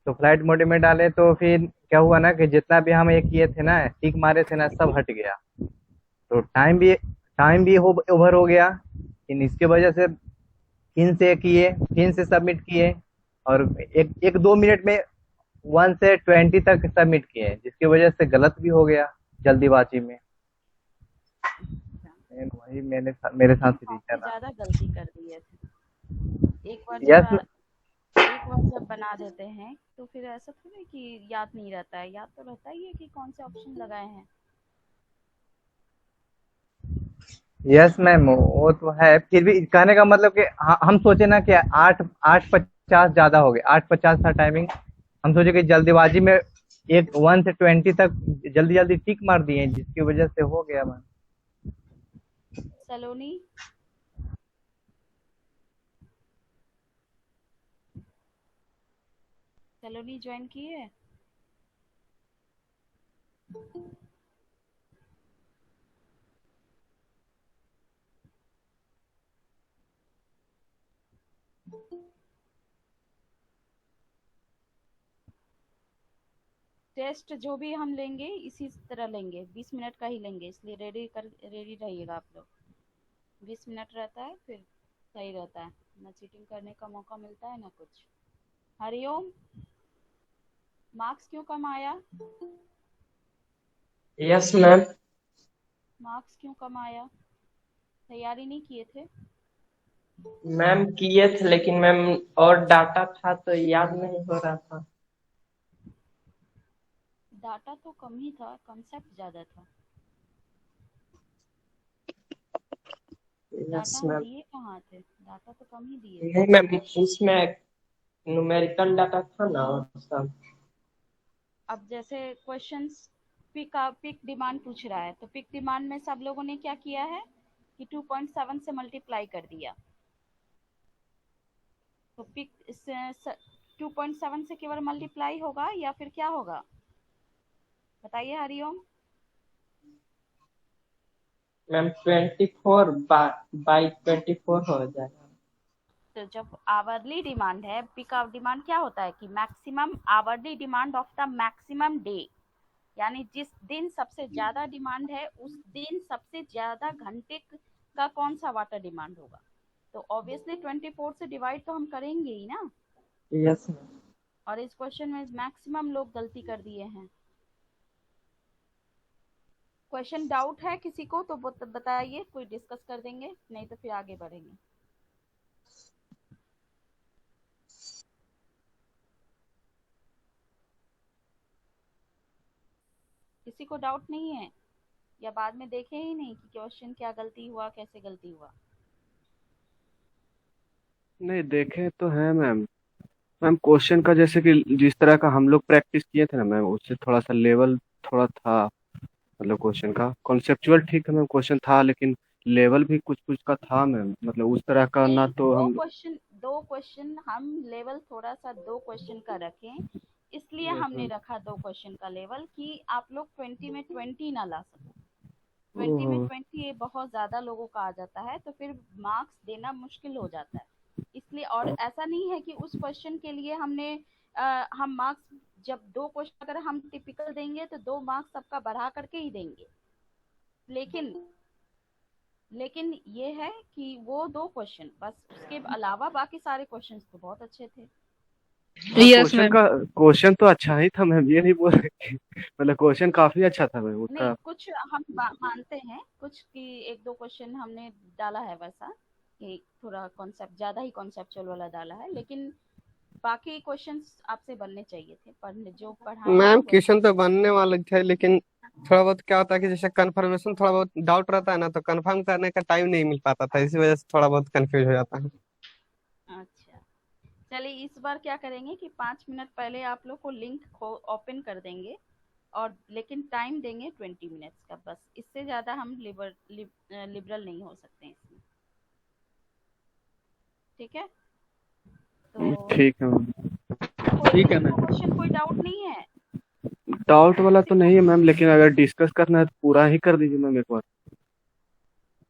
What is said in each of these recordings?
तो flight mode में डाले तो फिर क्या हुआ ना कि जितना भी हम एक किए थे ना, टिक मारे थे ना, सब हट गया। तो टाइम भी ओवर हो गया। इन इसके वजह से फिर से किए, फिर से सबमिट किए, और एक एक 2 मिनट में 1 से 20 तक सबमिट किए, जिसकी वजह से गलत भी हो गया जल्दीबाजी में। अच्छा, वही मेरे साथ हम तरीका आपसे रहा। ज़्यादा गलती कर दिए थे। एक बार जब यस। एक बार जब बना देते हैं तो फिर ऐसा थोड़ी कि याद नहीं रहता है, याद तो रहता ही है कि कौन से ऑप्शन लगाए हैं। यस मैम, वो तो है, फिर भी कहने का मतलब कि हम सोचे ना कि 8:50 ज्यादा हो गए, 8:50 था टाइमिंग। हम सोचे कि जल्दीबाजी में एक 1 से 20 तक जल्दी जल्दी टिक मार दिए, जिसकी वजह से हो गया मैम। सलोनी, सलोनी ज्वाइन की है? टेस्ट जो भी हम लेंगे इसी तरह लेंगे, 20 मिनट का ही लेंगे, इसलिए रेडी रहिएगा आप लोग। 20 मिनट रहता है फिर सही रहता है, ना चीटिंग करने का मौका मिलता है ना कुछ। हरिओम, मार्क्स क्यों कम आया? Yes ma'am. मार्क्स क्यों कम आया? तैयारी नहीं किए थे? मैम किए थे लेकिन मैम और डाटा था तो याद नहीं हो रहा था। डाटा तो कम ही था, कंसेप्ट ज़्यादा था। यस डाटा हम मैम। दिए कहाँ थे? डाटा तो कम ही दिए थे। नहीं मैम, उसमें न्यूमेरिकल डाटा था ना सब। अब जैसे क्वेश्चंस पिक डिमांड पूछ रहा है, तो पिक डिमांड में सब लोगों ने क्या किया है कि 2.7 से मल्टीप्लाई कर दिया। तो पिक 2.7 से केवल मल्टीप्लाई होगा या फिर क्या होगा? बताइए हरिओम। मैम 24 बाई 24 हो जाएगा। तो जब आवरली डिमांड है, पिक ऑफ डिमांड क्या होता है कि maximum hourly demand of the maximum day, यानी जिस दिन सबसे ज्यादा डिमांड है उस दिन सबसे ज्यादा घंटे का कौन सा वाटर डिमांड होगा। तो ऑब्वियसली 24 से डिवाइड तो हम करेंगे ही ना। Yes ma'am. और इस क्वेश्चन में मैक्सिमम लोग गलती कर दिए हैं। क्वेश्चन डाउट है किसी को तो बताइए, कोई डिस्कस कर देंगे, नहीं तो फिर आगे बढ़ेंगे। किसी को डाउट नहीं है? या बाद में देखे ही नहीं कि क्वेश्चन क्या गलती हुआ, कैसे गलती हुआ? नहीं देखे तो है मैम। मैम क्वेश्चन का जैसे कि जिस तरह का हम लोग प्रैक्टिस किए थे ना मैम, उससे थोड़ा सा लेवल थोड़ा था। मतलब क्वेश्चन का कॉन्सेप्चुअल ठीक है मैम, क्वेश्चन था, लेकिन लेवल भी कुछ कुछ का था मैम, मतलब उस तरह का ना नहीं, तो हम। दो क्वेश्चन हम लेवल थोड़ा सा दो क्वेश्चन का रखें, इसलिए यस हमने मैम। रखा दो क्वेश्चन का लेवल कि आप लोग 20 में 20 ना ला सको। 20 में ओहो। 20 ये बहुत ज्यादा लोगों का आ जाता है, तो फिर मार्क्स देना मुश्किल हो जाता है। इसलिए, और ऐसा नहीं है कि उस क्वेश्चन के लिए हम मार्क्स, जब दो क्वेश्चन अगर हम टिपिकल देंगे तो 2 मार्क्स सबका बढ़ा करके ही देंगे। लेकिन लेकिन ये है कि वो दो क्वेश्चन बस, उसके अलावा बाकी सारे क्वेश्चंस तो बहुत अच्छे थे। हाँ यस क्वेश्चन मैम। का क्वेश्चन तो अच्छा ही था मैम, ये नहीं बोल रहे कि मतलब क्वेश्चन काफी अच्छा था मैम नहीं, उसका। कुछ हम मानते हैं, कुछ की एक दो क्वेश्चन हमने डाला है वैसा कि थोड़ा कॉन्सेप्ट ज्यादा ही कॉन्सेप्चुअल वाला डाला है, लेकिन बाकी क्वेश्चंस आपसे बनने चाहिए थे, पढ़ने जो पढ़ाए हैं मैम वही। क्वेश्चन तो बनने वाले थे, लेकिन थोड़ा बहुत क्या होता है कि जैसे कंफर्मेशन थोड़ा बहुत डाउट रहता है ना, तो कंफर्म करने का टाइम नहीं मिल पाता था, इसी वजह से थोड़ा बहुत कंफ्यूज हो जाता है। अच्छा, चलिए इस बार क्या करेंगे कि 5 मिनट पहले आप लोग को लिंक ओपन कर देंगे, और लेकिन टाइम देंगे 20 मिनट्स का बस, इससे ज़्यादा हम लिबरल नहीं हो सकते इसमें। ठीक है? तो ठीक है मैम। कोई ठीक है किसी को मैम। क्वेश्चन, कोई डाउट नहीं है डाउट वाला किसी तो को? नहीं है मैम, लेकिन अगर डिस्कस करना है तो पूरा ही कर दीजिए मैम एक बार।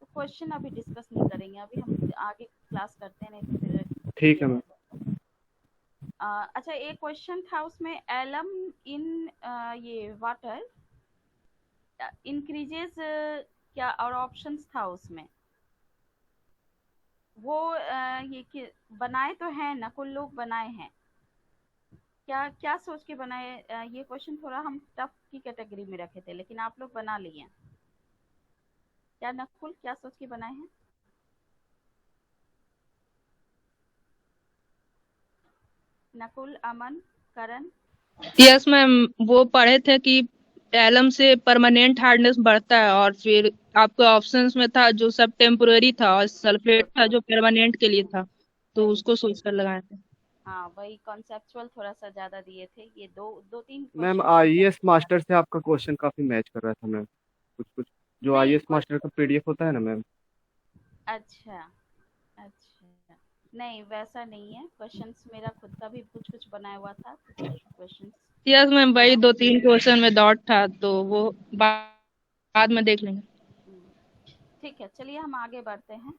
तो क्वेश्चन अभी डिस्कस नहीं करेंगे, अभी हम आगे क्लास करते हैं, नहीं तो फिर ठीक ये है मैम। रहेगा। अच्छा, एक क्वेश्चन था उसमें, एलम इन ये वाटर इंक्रीजेस क्या, और ऑप्शंस था उसमें वो ये कि बनाए तो हैं ना, कुल लोग बनाए हैं, क्या क्या सोच के बनाए? ये क्वेश्चन थोड़ा हम टफ की कैटेगरी में रखे थे, लेकिन आप लोग बना लिए हैं। क्या नकुल, क्या सोच के बनाए हैं? नकुल, अमन, करण। यस मैम, वो पढ़े थे कि एलम से परमानेंट हार्डनेस बढ़ता है, और फिर आपके ऑप्शंस में था जो सब टेम्पोररी था, और सल्फेट था जो परमानेंट के लिए था, तो उसको सोचकर लगाए थे। हाँ, वही कॉन्सेप्चुअल थोड़ा सा ज्यादा दिए थे, ये दो दो तीन ma'am question IAS conceptual. Master से आपका क्वेश्चन काफी मैच कर रहा था मैम, कुछ कुछ जो नहीं आईएएस मास्टर का पीडीएफ होता है ना मैम। अच्छा, अच्छा, नहीं वैसा नहीं है, क्वेश्चंस मेरा खुद का भी कुछ कुछ बनाया हुआ था, कुछ कुछ क्वेश्चंस। यस मैम, वही 2-3 क्वेश्चन में डॉट था, तो वो बाद में देख लेंगे। ठीक है, चलिए हम आगे बढ़ते हैं।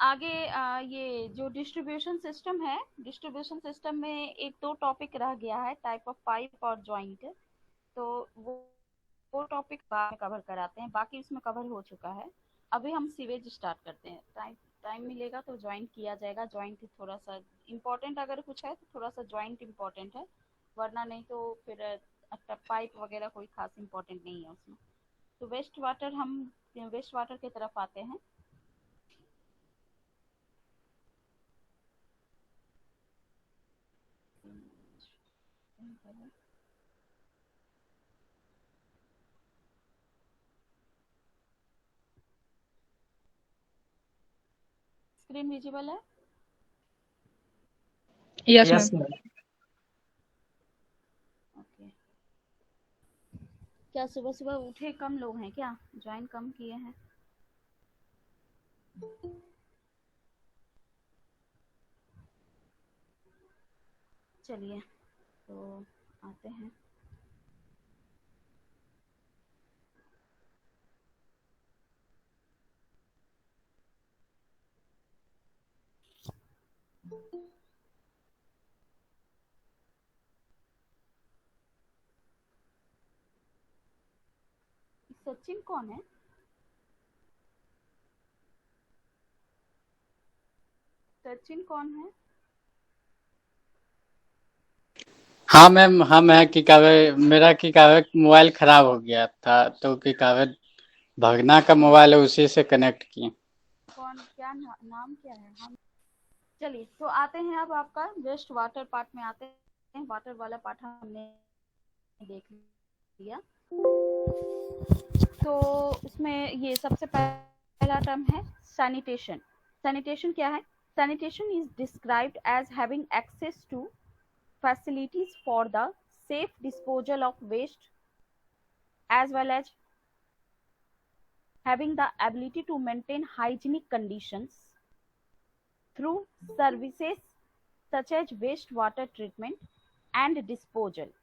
आगे ये जो डिस्ट्रीब्यूशन सिस्टम है, डिस्ट्रीब्यूशन सिस्टम में एक दो टॉपिक रह गया है, टाइप ऑफ पाइप और जॉइंट। तो वो टॉपिक बाद में कवर कराते हैं, बाकी उसमें कवर हो चुका है। अभी हम सीवेज स्टार्ट करते हैं। टाइम टाइम मिलेगा तो ज्वाइंट किया जाएगा। ज्वाइंट थोड़ा सा इम्पोर्टेंट अगर कुछ है तो थोड़ा सा ज्वाइंट इम्पोर्टेंट है, वरना नहीं तो फिर पाइप वगैरह कोई खास इम्पोर्टेंट नहीं है उसमें। तो वेस्ट वाटर, हम वेस्ट वाटर की तरफ आते हैं। स्क्रीन विजिबल है? Yes yes ma'am. Ma'am. Okay. क्या सुबह सुबह उठे कम लोग हैं क्या, ज्वाइन कम किए हैं? चलिए तो आते हैं। सचिन कौन है? सचिन कौन है? हाँ मैम, हम है कि कावे मेरा कि कावे मोबाइल खराब हो गया था, तो कि कावे भगना का मोबाइल है, उसी से कनेक्ट किए। कौन, क्या नाम क्या है? हम चलिए तो आते हैं, अब आपका वेस्ट वाटर पार्ट में आते हैं। वाटर वाला पार्ट हमने देख लिया। तो उसमें ये सबसे पहला टर्म है सैनिटेशन। सैनिटेशन क्या है? Sanitation is described as having access to facilities for the safe disposal of waste, as well as having the ability to maintain hygienic conditions through services such as wastewater treatment and disposal.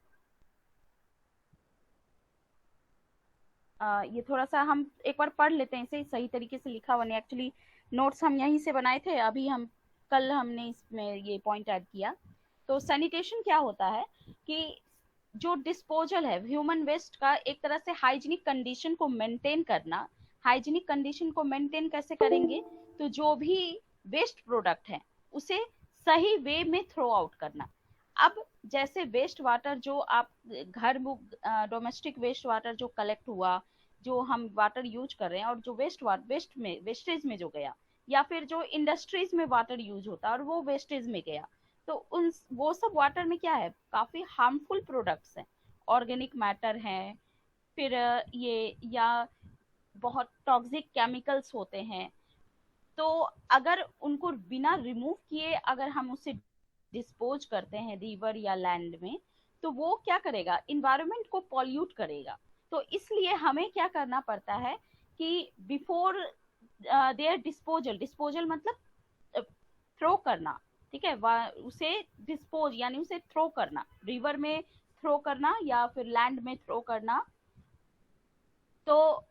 ये थोड़ा सा हम एक बार पढ़ लेते हैं, इसे सही तरीके से लिखा हुआ नहीं, एक्चुअली नोट्स हम यहीं से बनाए थे, अभी हम कल हमने इसमें ये पॉइंट ऐड किया। तो सैनिटेशन क्या होता है कि जो डिस्पोजल है ह्यूमन वेस्ट का, एक तरह से हाइजीनिक कंडीशन को मेंटेन करना। हाइजीनिक कंडीशन को मेंटेन कैसे करेंगे? तो जो भी वेस्ट प्रोडक्ट है उसे सही वे में थ्रो आउट करना। अब जैसे वेस्ट वाटर जो आप घर में डोमेस्टिक वेस्ट वाटर जो कलेक्ट हुआ, जो हम वाटर यूज कर रहे हैं, और जो वेस्टेज में जो गया, या फिर जो इंडस्ट्रीज में वाटर यूज होता है और वो वेस्टेज में गया, तो उन वो सब वाटर में क्या है, काफी हार्मफुल प्रोडक्ट्स हैं, ऑर्गेनिक मैटर हैं, फिर ये या बहुत टॉक्सिक केमिकल्स होते हैं। तो अगर उनको बिना रिमूव किए अगर हम उसे डिस्पोज करते हैं रिवर या लैंड में, तो वो क्या करेगा, इन्वायरमेंट को पॉल्यूट करेगा। तो इसलिए हमें क्या करना पड़ता है कि बिफोर देयर डिस्पोजल, डिस्पोजल मतलब थ्रो करना, ठीक है, उसे डिस्पोज यानी उसे थ्रो करना, रिवर में थ्रो करना या फिर लैंड में थ्रो करना। तो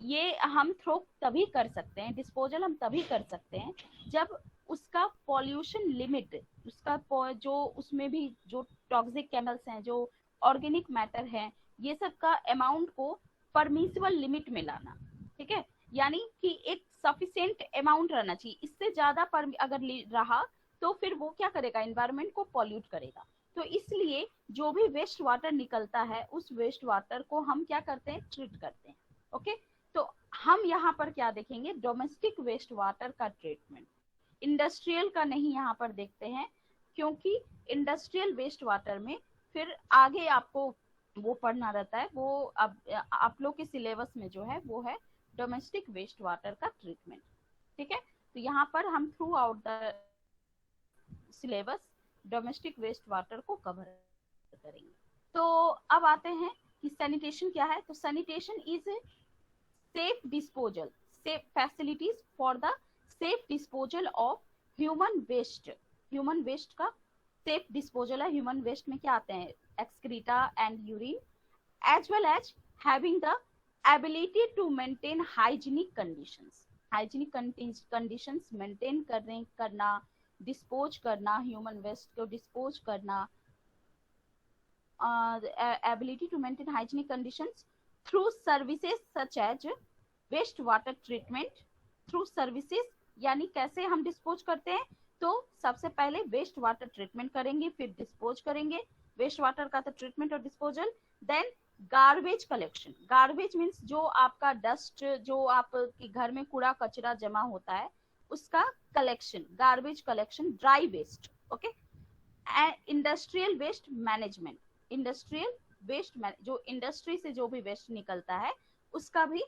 ये हम थ्रो तभी कर सकते हैं, डिस्पोजल हम तभी कर सकते हैं जब उसका पॉल्यूशन लिमिट, जो उसमें भी जो टॉक्सिक केमिकल्स हैं, जो ऑर्गेनिक मैटर है, ये सब का अमाउंट को परमिसिबल लिमिट में लाना। ठीक है, यानी कि एक सफिशिएंट अमाउंट रहना चाहिए, इससे ज्यादा अगर रहा तो फिर वो क्या करेगा, एनवायरमेंट को पॉल्यूट करेगा। तो इसलिए जो भी वेस्ट वाटर निकलता है उस वेस्ट वाटर को हम क्या करते हैं, ट्रीट करते हैं। ओके, तो हम यहाँ पर क्या देखेंगे, डोमेस्टिक वेस्ट वाटर का ट्रीटमेंट, इंडस्ट्रियल का नहीं यहाँ पर देखते हैं, क्योंकि इंडस्ट्रियल वेस्ट वाटर में फिर आगे आपको वो पढ़ना रहता है, वो अब आप लोग के सिलेबस में जो है वो है डोमेस्टिक वेस्ट वाटर का ट्रीटमेंट। ठीक है, तो यहाँ पर हम throughout the syllabus domestic waste water को कवर करेंगे। तो अब आते हैं कि सैनिटेशन क्या है। तो sanitation is safe disposal, safe facilities for the safe disposal of human waste. Human waste का सेफ डिस्पोजल है। ह्यूमन वेस्ट में क्या आते हैं, excreta and urine, as well as having the ability to maintain hygienic conditions. Hygienic conditions maintain करना, dispose करना, human waste को dispose करना, ability to maintain hygienic conditions through services such as waste water treatment. Through services यानी कैसे हम dispose करते हैं, तो सबसे पहले वेस्ट वाटर ट्रीटमेंट करेंगे, फिर डिस्पोज करेंगे। वेस्ट वाटर का तो ट्रीटमेंट और disposal. Then garbage collection, garbage means जो आपका डस्ट, जो आपके घर में कूड़ा कचरा जमा होता है उसका collection, garbage collection, dry waste. Okay, industrial waste management, industrial waste जो इंडस्ट्री से जो भी वेस्ट निकलता है उसका भी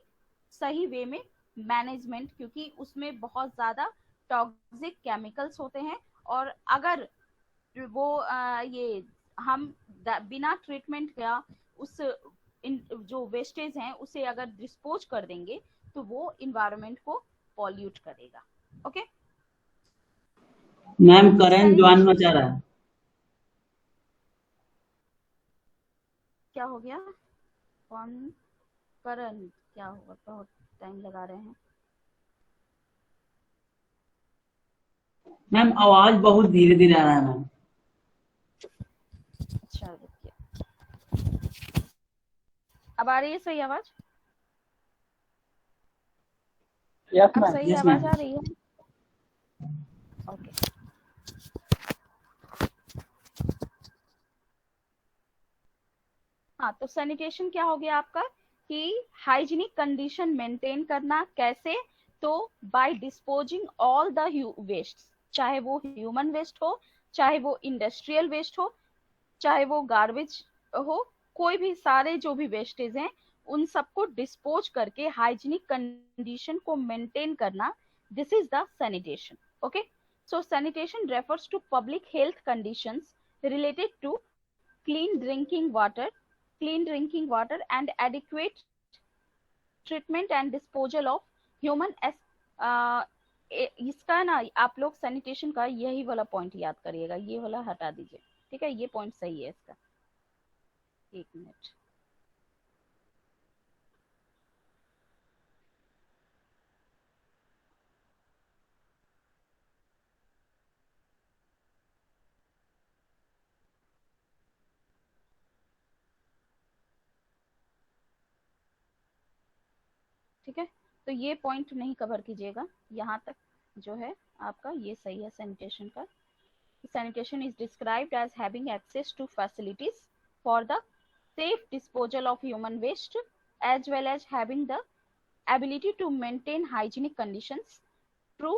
सही वे में मैनेजमेंट, क्योंकि उसमें बहुत ज्यादा टॉक्सिक केमिकल्स होते हैं, और अगर वो ये हम बिना ट्रीटमेंट का उस जो वेस्टेज हैं उसे अगर डिस्पोज कर देंगे तो वो इन्वायरमेंट को पॉल्यूट करेगा। ओके मैम करंट ज्वाइन मचा रहा है। क्या हो गया, कौन करंट क्या होगा, बहुत टाइम लगा रहे हैं। मैम आवाज बहुत धीरे धीरे आ रहा है मैम। अच्छा रुकिए, अब आ रही है सही आवाज? यस अब मैम। सही यस आवाज मैम। आ रही है? ओके, हाँ, तो सैनिटेशन क्या हो गया आपका कि हाइजीनिक कंडीशन मेंटेन करना। कैसे, तो by disposing all the waste, चाहे वो ह्यूमन वेस्ट हो, चाहे वो इंडस्ट्रियल वेस्ट हो, चाहे वो गार्बेज हो, कोई भी सारे जो भी वेस्टेज हैं उन सबको डिस्पोज करके हाइजीनिक कंडीशन को मेंटेन करना, this is the sanitation. Okay, so sanitation refers to public health conditions related to clean drinking water and adequate treatment and disposal of human इसका ना आप लोग सैनिटेशन का यही वाला पॉइंट याद करिएगा, ये वाला हटा दीजिए। ठीक है, ये पॉइंट सही है इसका। एक मिनट, ठीक है, तो ये पॉइंट नहीं कवर कीजिएगा, यहाँ तक जो है आपका ये सही है सैनिटेशन का। Sanitation is described as having access to facilities for the safe disposal of human waste, as well as having the ability to maintain hygienic conditions through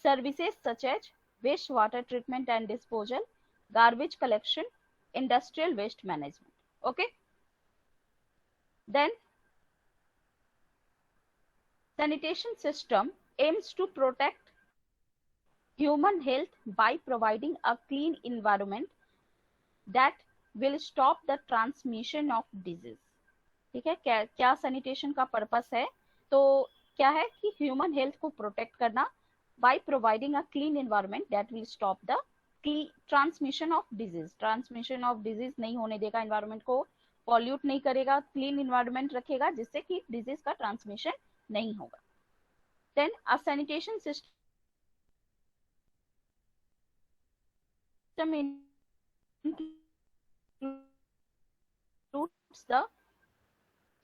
services such as wastewater treatment and disposal, garbage collection, industrial waste management. Okay, then sanitation system aims to protect human health by providing a clean environment that will stop the transmission of disease. ठीक है, क्या sanitation का purpose है, तो क्या है कि human health को प्रोटेक्ट करना by providing a clean environment that will stop the transmission of disease. Transmission of disease नहीं होने देगा, एनवायरमेंट को पॉल्यूट नहीं करेगा, क्लीन एनवायरमेंट रखेगा जिससे कि डिजीज का ट्रांसमिशन नहीं होगा। Then a sanitation system system includes the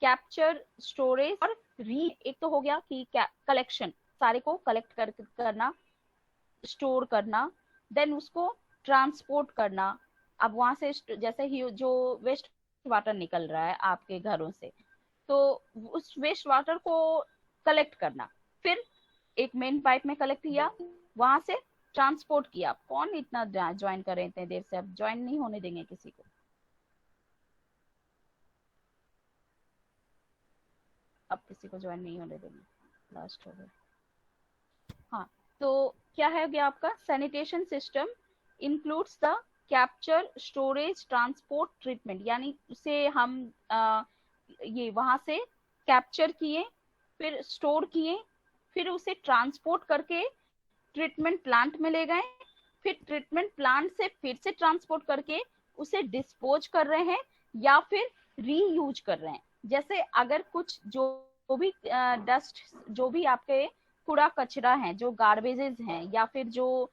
capture, storage और री। एक तो हो गया कि कलेक्शन, सारे को कलेक्ट करना, स्टोर करना, देन उसको ट्रांसपोर्ट करना। अब वहां से जैसे ही जो वेस्ट वाटर निकल रहा है आपके घरों से, तो उस वेस्ट वाटर को कलेक्ट करना, फिर एक मेन पाइप में कलेक्ट किया, वहां से ट्रांसपोर्ट किया। कौन इतना ज्वाइन कर रहे थे देर से? अब ज्वाइन नहीं होने देंगे किसी को। अब किसी को ज्वाइन नहीं होने देंगे, लास्ट हो गया। हाँ, तो क्या है गया आपका? Sanitation system includes the capture, storage, transport, treatment. यानी उसे हम ये वहां से कैप्चर किए, फिर स्टोर किए, फिर उसे ट्रांसपोर्ट करके ट्रीटमेंट प्लांट में ले गए, फिर ट्रीटमेंट प्लांट से फिर से ट्रांसपोर्ट करके उसे डिस्पोज कर रहे हैं या फिर रीयूज कर रहे हैं। जैसे अगर कुछ जो भी डस्ट, जो भी आपके कूड़ा कचरा है, जो गार्बेजेस हैं, या फिर जो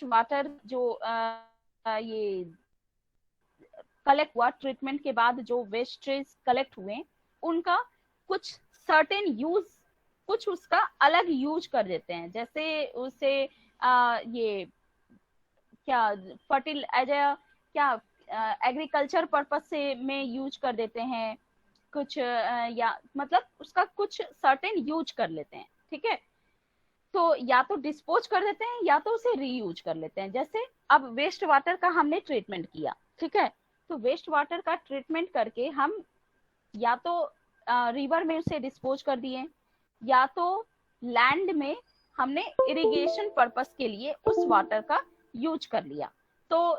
वाटर जो ये कलेक्ट हुआ ट्रीटमेंट के बाद, जो वेस्टेज कलेक्ट हुए, उनका कुछ सर्टेन यूज, कुछ उसका अलग यूज कर देते हैं। जैसे उसे ये क्या फर्टिल एज क्या एग्रीकल्चर पर्पस से में यूज कर देते हैं कुछ, या मतलब उसका कुछ सर्टेन यूज कर लेते हैं। ठीक है, तो या तो डिस्पोज कर देते हैं या तो उसे रीयूज कर लेते हैं। जैसे अब वेस्ट वाटर का हमने ट्रीटमेंट किया, ठीक है, तो वेस्ट वाटर का ट्रीटमेंट करके हम या तो रिवर में उसे डिस्पोज कर दिए, या तो लैंड में हमने इरिगेशन पर्पस के लिए उस वाटर का यूज कर लिया। तो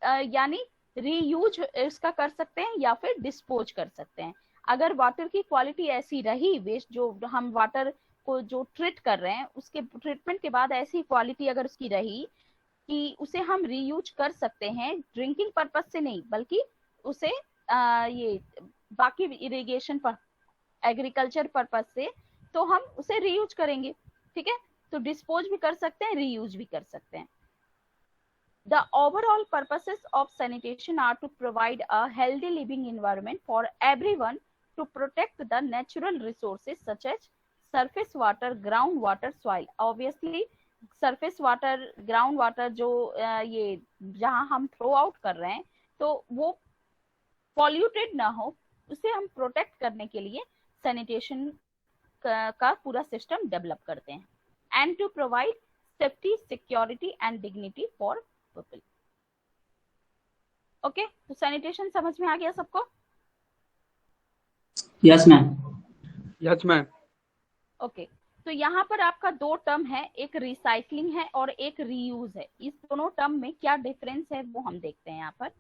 यानी रीयूज इसका कर सकते हैं या फिर डिस्पोज कर सकते हैं। अगर वाटर की क्वालिटी ऐसी रही, वेस्ट जो हम वाटर को जो ट्रीट कर रहे हैं उसके ट्रीटमेंट के बाद ऐसी क्वालिटी अगर उसकी रही कि उसे हम रीयूज कर सकते हैं, ड्रिंकिंग पर्पस से नहीं बल्कि उसे ये बाकी इरिगेशन पर एग्रीकल्चर पर्पस से, तो हम उसे रीयूज करेंगे। ठीक है, तो डिस्पोज भी कर सकते हैं, रीयूज भी कर सकते हैं। The overall purposes of sanitation are to provide a healthy living environment for everyone, to protect the natural resources such as surface water, ground water, soil. Obviously surface water, ground water जो ये जहाँ हम throw out कर रहे हैं तो वो polluted ना हो, उसे हम प्रोटेक्ट करने के लिए सैनिटेशन का पूरा सिस्टम डेवलप करते हैं। And to provide safety, security and dignity for people. Okay, तो सैनिटेशन समझ में आ गया सबको? Yes ma'am. Yes ma'am. Okay, तो यहाँ पर आपका दो टर्म है, एक रिसाइकलिंग है और एक रीयूज है। इस दोनों टर्म में क्या डिफरेंस है वो हम देखते हैं यहाँ पर।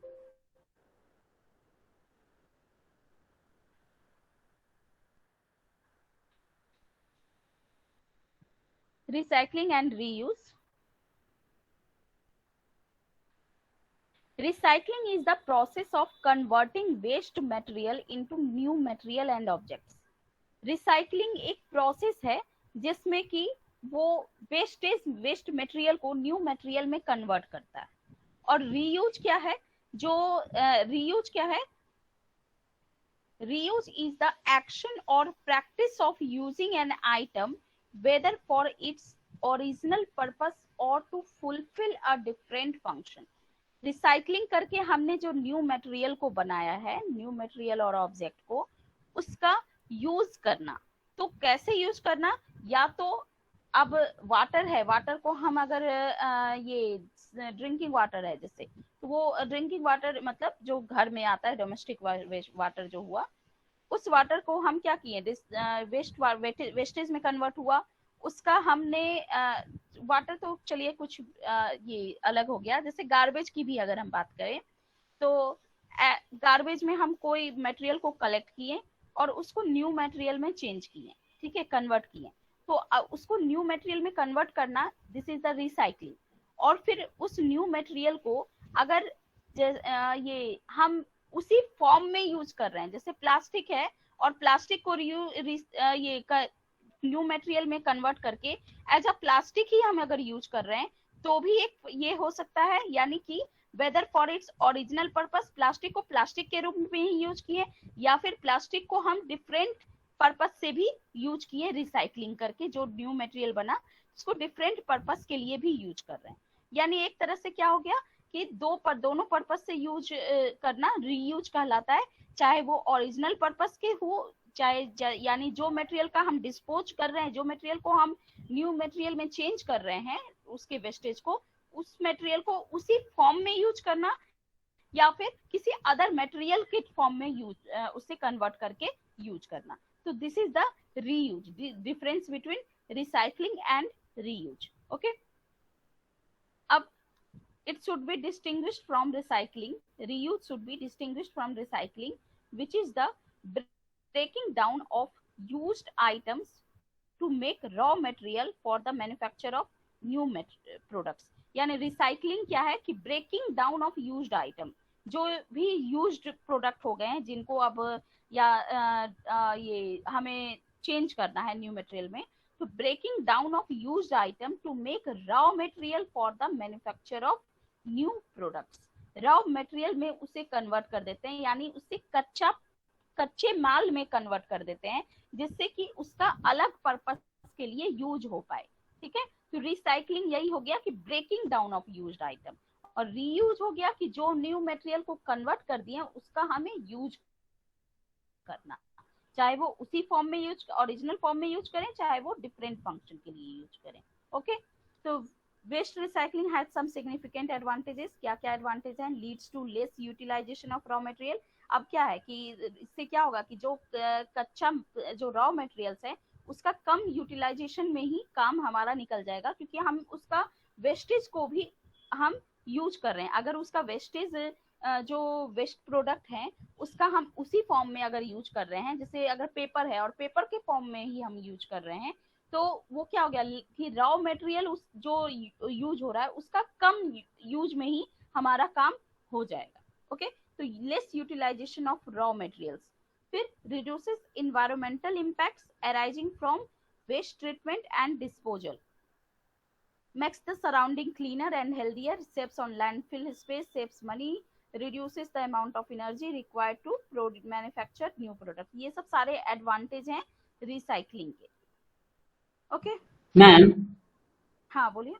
Recycling and reuse. Recycling is the process of converting waste material into new material and objects. Recycling एक प्रोसेस है जिसमें कि वो वेस्ट मटेरियल को न्यू मटेरियल में कन्वर्ट करता है। और रीयूज क्या है? जो रीयूज क्या है? Reuse is the action or practice of using an item whether for its original purpose or to fulfill a different function. Recycling करके हमने जो न्यू मटेरियल को बनाया है, न्यू मटेरियल और ऑब्जेक्ट को, उसका यूज करना। तो कैसे यूज करना? या तो अब वाटर है, वाटर को हम अगर ये ड्रिंकिंग वाटर है जैसे, तो वो ड्रिंकिंग वाटर मतलब जो घर में आता है डोमेस्टिक वाटर जो हुआ, उस वाटर को हम क्या किए, वेस्टेज में कन्वर्ट हुआ। उसका हमने वाटर तो चलिए कुछ ये अलग हो गया। जैसे गार्बेज की भी अगर हम बात करें तो गार्बेज में हम कोई मटेरियल को कलेक्ट किए और उसको न्यू मटेरियल में चेंज किए, ठीक है, कन्वर्ट किए। तो उसको न्यू मटेरियल में कन्वर्ट करना, दिस इज द रिसाइकलिंग। और फिर उस न्यू मटेरियल को अगर ये हम उसी फॉर्म में यूज कर रहे हैं, जैसे प्लास्टिक है और प्लास्टिक को ये न्यू मटेरियल में कन्वर्ट करके एज अ प्लास्टिक ही हम अगर यूज कर रहे हैं, तो भी एक ये हो सकता है, यानी कि whether for its original purpose, plastic को प्लास्टिक के रूप में ही यूज किए, या फिर प्लास्टिक को हम डिफरेंट पर्पस से भी यूज किए, रिसाइकलिंग करके जो न्यू मटेरियल बना उसको डिफरेंट पर्पस के लिए भी यूज कर रहे हैं। यानी एक तरह से क्या हो गया कि दोनों पर्पस से यूज करना रीयूज कहलाता है, चाहे वो ओरिजिनल पर्पस के हो, चाहे यानी जो मटेरियल का हम डिस्पोज कर रहे हैं, जो मटेरियल को हम न्यू मटेरियल में चेंज कर रहे हैं, उसके वेस्टेज को, उस मटेरियल को उसी फॉर्म में यूज करना, या फिर किसी अदर मटेरियल के फॉर्म में यूज उसे कन्वर्ट करके यूज करना। तो this is the reuse, difference between recycling and reuse. Okay, अब it should be distinguished from recycling. Reuse should be distinguished from recycling, which is the breaking down of used items to make raw material for the manufacture of new products. यानी recycling क्या है कि breaking down of used item, जो भी used product हो गए हैं जिनको अब ये हमें चेंज करना है न्यू मटेरियल में, तो breaking down of used item to make raw material for the manufacture of new products. Raw material में उसे कन्वर्ट कर देते हैं, यानी उसे कच्चे माल में कन्वर्ट कर देते हैं, जिससे कि उसका अलग पर्पस के लिए यूज हो पाए। ठीक है, तो रिसाइकलिंग यही हो गया कि breaking down of used item, और रीयूज हो गया कि जो न्यू मटेरियल को कन्वर्ट कर दिया उसका हमें यूज करना, चाहे वो उसी फॉर्म में यूज, ओरिजिनल फॉर्म में यूज करें, चाहे वो डिफरेंट फंक्शन के लिए यूज करें। ओके, तो waste recycling has some significant advantages. क्या क्या एडवांटेज हैं? Leads to less utilisation of raw material. अब क्या है कि इससे क्या होगा कि जो कच्चा जो रॉ मटेरियल्स है उसका कम यूटिलाइजेशन में ही काम हमारा निकल जाएगा, क्योंकि हम उसका वेस्टेज को भी हम यूज कर रहे हैं। अगर उसका वेस्टेज जो वेस्ट प्रोडक्ट है उसका हम उसी फॉर्म में अगर यूज कर रहे हैं, जैसे अगर पेपर है और पेपर के फॉर्म में ही हम यूज कर रहे हैं, तो वो क्या हो गया कि रॉ मटेरियल उस जो यूज हो रहा है उसका कम यूज में ही हमारा काम हो जाएगा। ओके, तो less utilisation of raw materials. फिर reduces environmental impacts arising from waste treatment and disposal, makes the surrounding cleaner and healthier, saves on landfill space, saves money, reduces the amount of energy required to manufacture new product। ये सब सारे advantage हैं recycling के। Okay ma'am, हाँ बोलिए।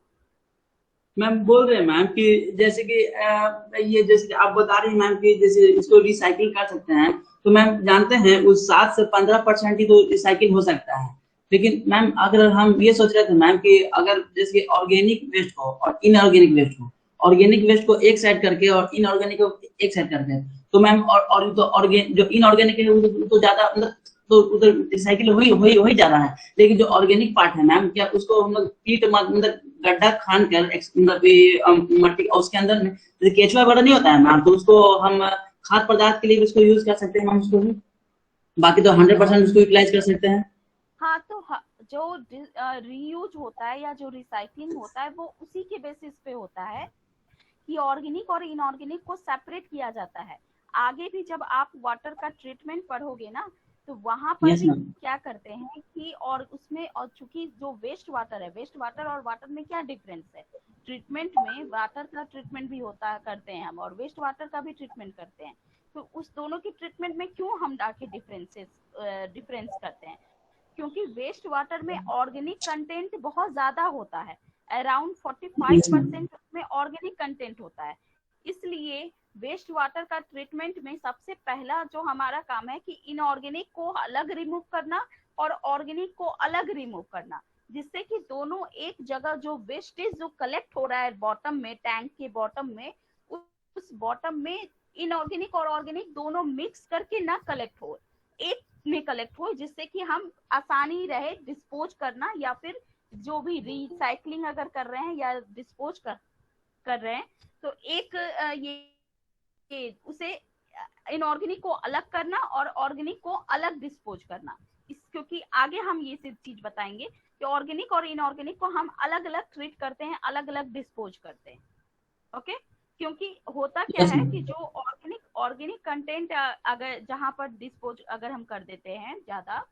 Ma'am बोल रहे हैं मैम कि जैसे कि ये जैसे कि आप बता रही हैं मैम कि जैसे इसको रिसाइकिल कर सकते हैं, तो मैम जानते हैं उस 7 से 15% ही तो रिसाइकिल हो सकता है। लेकिन मैम अगर हम ये सोच रहे थे मैम कि अगर जैसे ऑर्गेनिक वेस्ट हो और इनऑर्गेनिक वेस्ट हो, ऑर्गेनिक वेस्ट को एक साइड करके और इनऑर्गेनिक को एक साइड करके, तो मैम और तो जो इनऑर्गेनिक है वो तो ज्यादा मतलब तो उधर रिसाइकिल हो ही जा रहा है, लेकिन जो ऑर्गेनिक पार्ट है मैम क्या उसको हम लोग पीट मतलब गड्ढा खान कर मतलब मट्टी उसके अंदर में जैसे केचुआ वगैरह नहीं होता है मैम, तो उसको हम खाद्य पदार्थ के लिए उसको यूज कर सकते हैं मैम उसको भी, बाकी तो 100% उसको यूटिलाइज कर सकते हैं। हाँ, तो जो रीयूज होता है या जो रिसाइकलिंग होता है वो उसी के बेसिस पे होता है कि ऑर्गेनिक और इनऑर्गेनिक को सेपरेट किया जाता है। आगे भी जब आप वाटर का ट्रीटमेंट पढ़ोगे ना, तो वहां पर यस भी मैम। क्या करते हैं कि और उसमें और चूंकि जो वेस्ट वाटर है, वेस्ट वाटर और वाटर में क्या डिफरेंस है? ट्रीटमेंट में वाटर का ट्रीटमेंट भी होता है, करते हैं हम, और वेस्ट वाटर का भी ट्रीटमेंट करते हैं। तो उस दोनों की ट्रीटमेंट में क्यों हम आके डिफरेंस करते हैं? क्योंकि वेस्ट वाटर में ऑर्गेनिक कंटेंट बहुत ज्यादा होता है, अराउंड 45% उसमें ऑर्गेनिक कंटेंट होता है। इसलिए वेस्ट वाटर का ट्रीटमेंट में सबसे पहला जो हमारा काम है कि इनऑर्गेनिक को अलग रिमूव करना और ऑर्गेनिक को अलग रिमूव करना, जिससे कि दोनों एक जगह जो वेस्टेज जो कलेक्ट हो रहा है बॉटम में, टैंक के बॉटम में, उस बॉटम में इनऑर्गेनिक और ऑर्गेनिक दोनों मिक्स करके ना कलेक्ट हो, एक में कलेक्ट हो, जिससे कि हम आसानी रहे डिस्पोज करना, या फिर जो भी रिसाइकलिंग अगर कर रहे हैं या डिस्पोज कर रहे हैं, तो एक ये उसे इनऑर्गेनिक को अलग करना और ऑर्गेनिक को अलग डिस्पोज करना। क्योंकि आगे हम ये चीज बताएंगे कि ऑर्गेनिक और इनऑर्गेनिक को हम अलग अलग ट्रीट करते हैं, अलग अलग डिस्पोज करते हैं। ओके, क्योंकि होता क्या है कि जो ऑर्गेनिक कंटेंट अगर जहां पर डिस्पोज अगर हम कर देते हैं ज्यादा,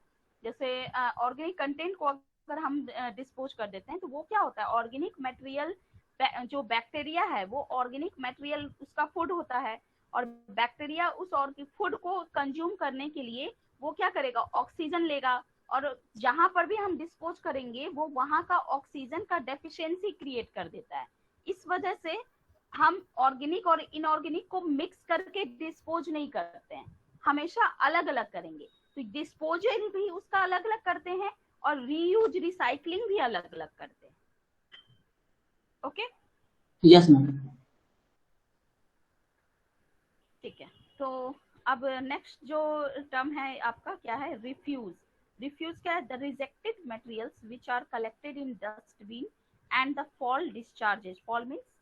जैसे ऑर्गेनिक कंटेंट को अगर हम डिस्पोज कर देते हैं, तो वो क्या होता है, ऑर्गेनिक मटेरियल जो बैक्टीरिया है वो ऑर्गेनिक मटेरियल उसका फूड होता है, और बैक्टीरिया उस और फूड को कंज्यूम करने के लिए वो क्या करेगा, ऑक्सीजन लेगा, और जहां पर भी हम डिस्पोज करेंगे वो वहां का ऑक्सीजन का डेफिशिएंसी क्रिएट कर देता है। इस वजह से हम ऑर्गेनिक और इनऑर्गेनिक को मिक्स करके डिस्पोज नहीं करते हैं, हमेशा अलग अलग करेंगे। तो डिस्पोजल भी उसका अलग अलग करते हैं और रीयूज रिसाइकलिंग भी अलग अलग करते हैं। Okay, yes ma'am. ठीक है। तो अब नेक्स्ट जो टर्म है आपका क्या है, रिफ्यूज। रिफ्यूज क्या है, the rejected materials which are collected in dustbin and the foul discharges. Foul means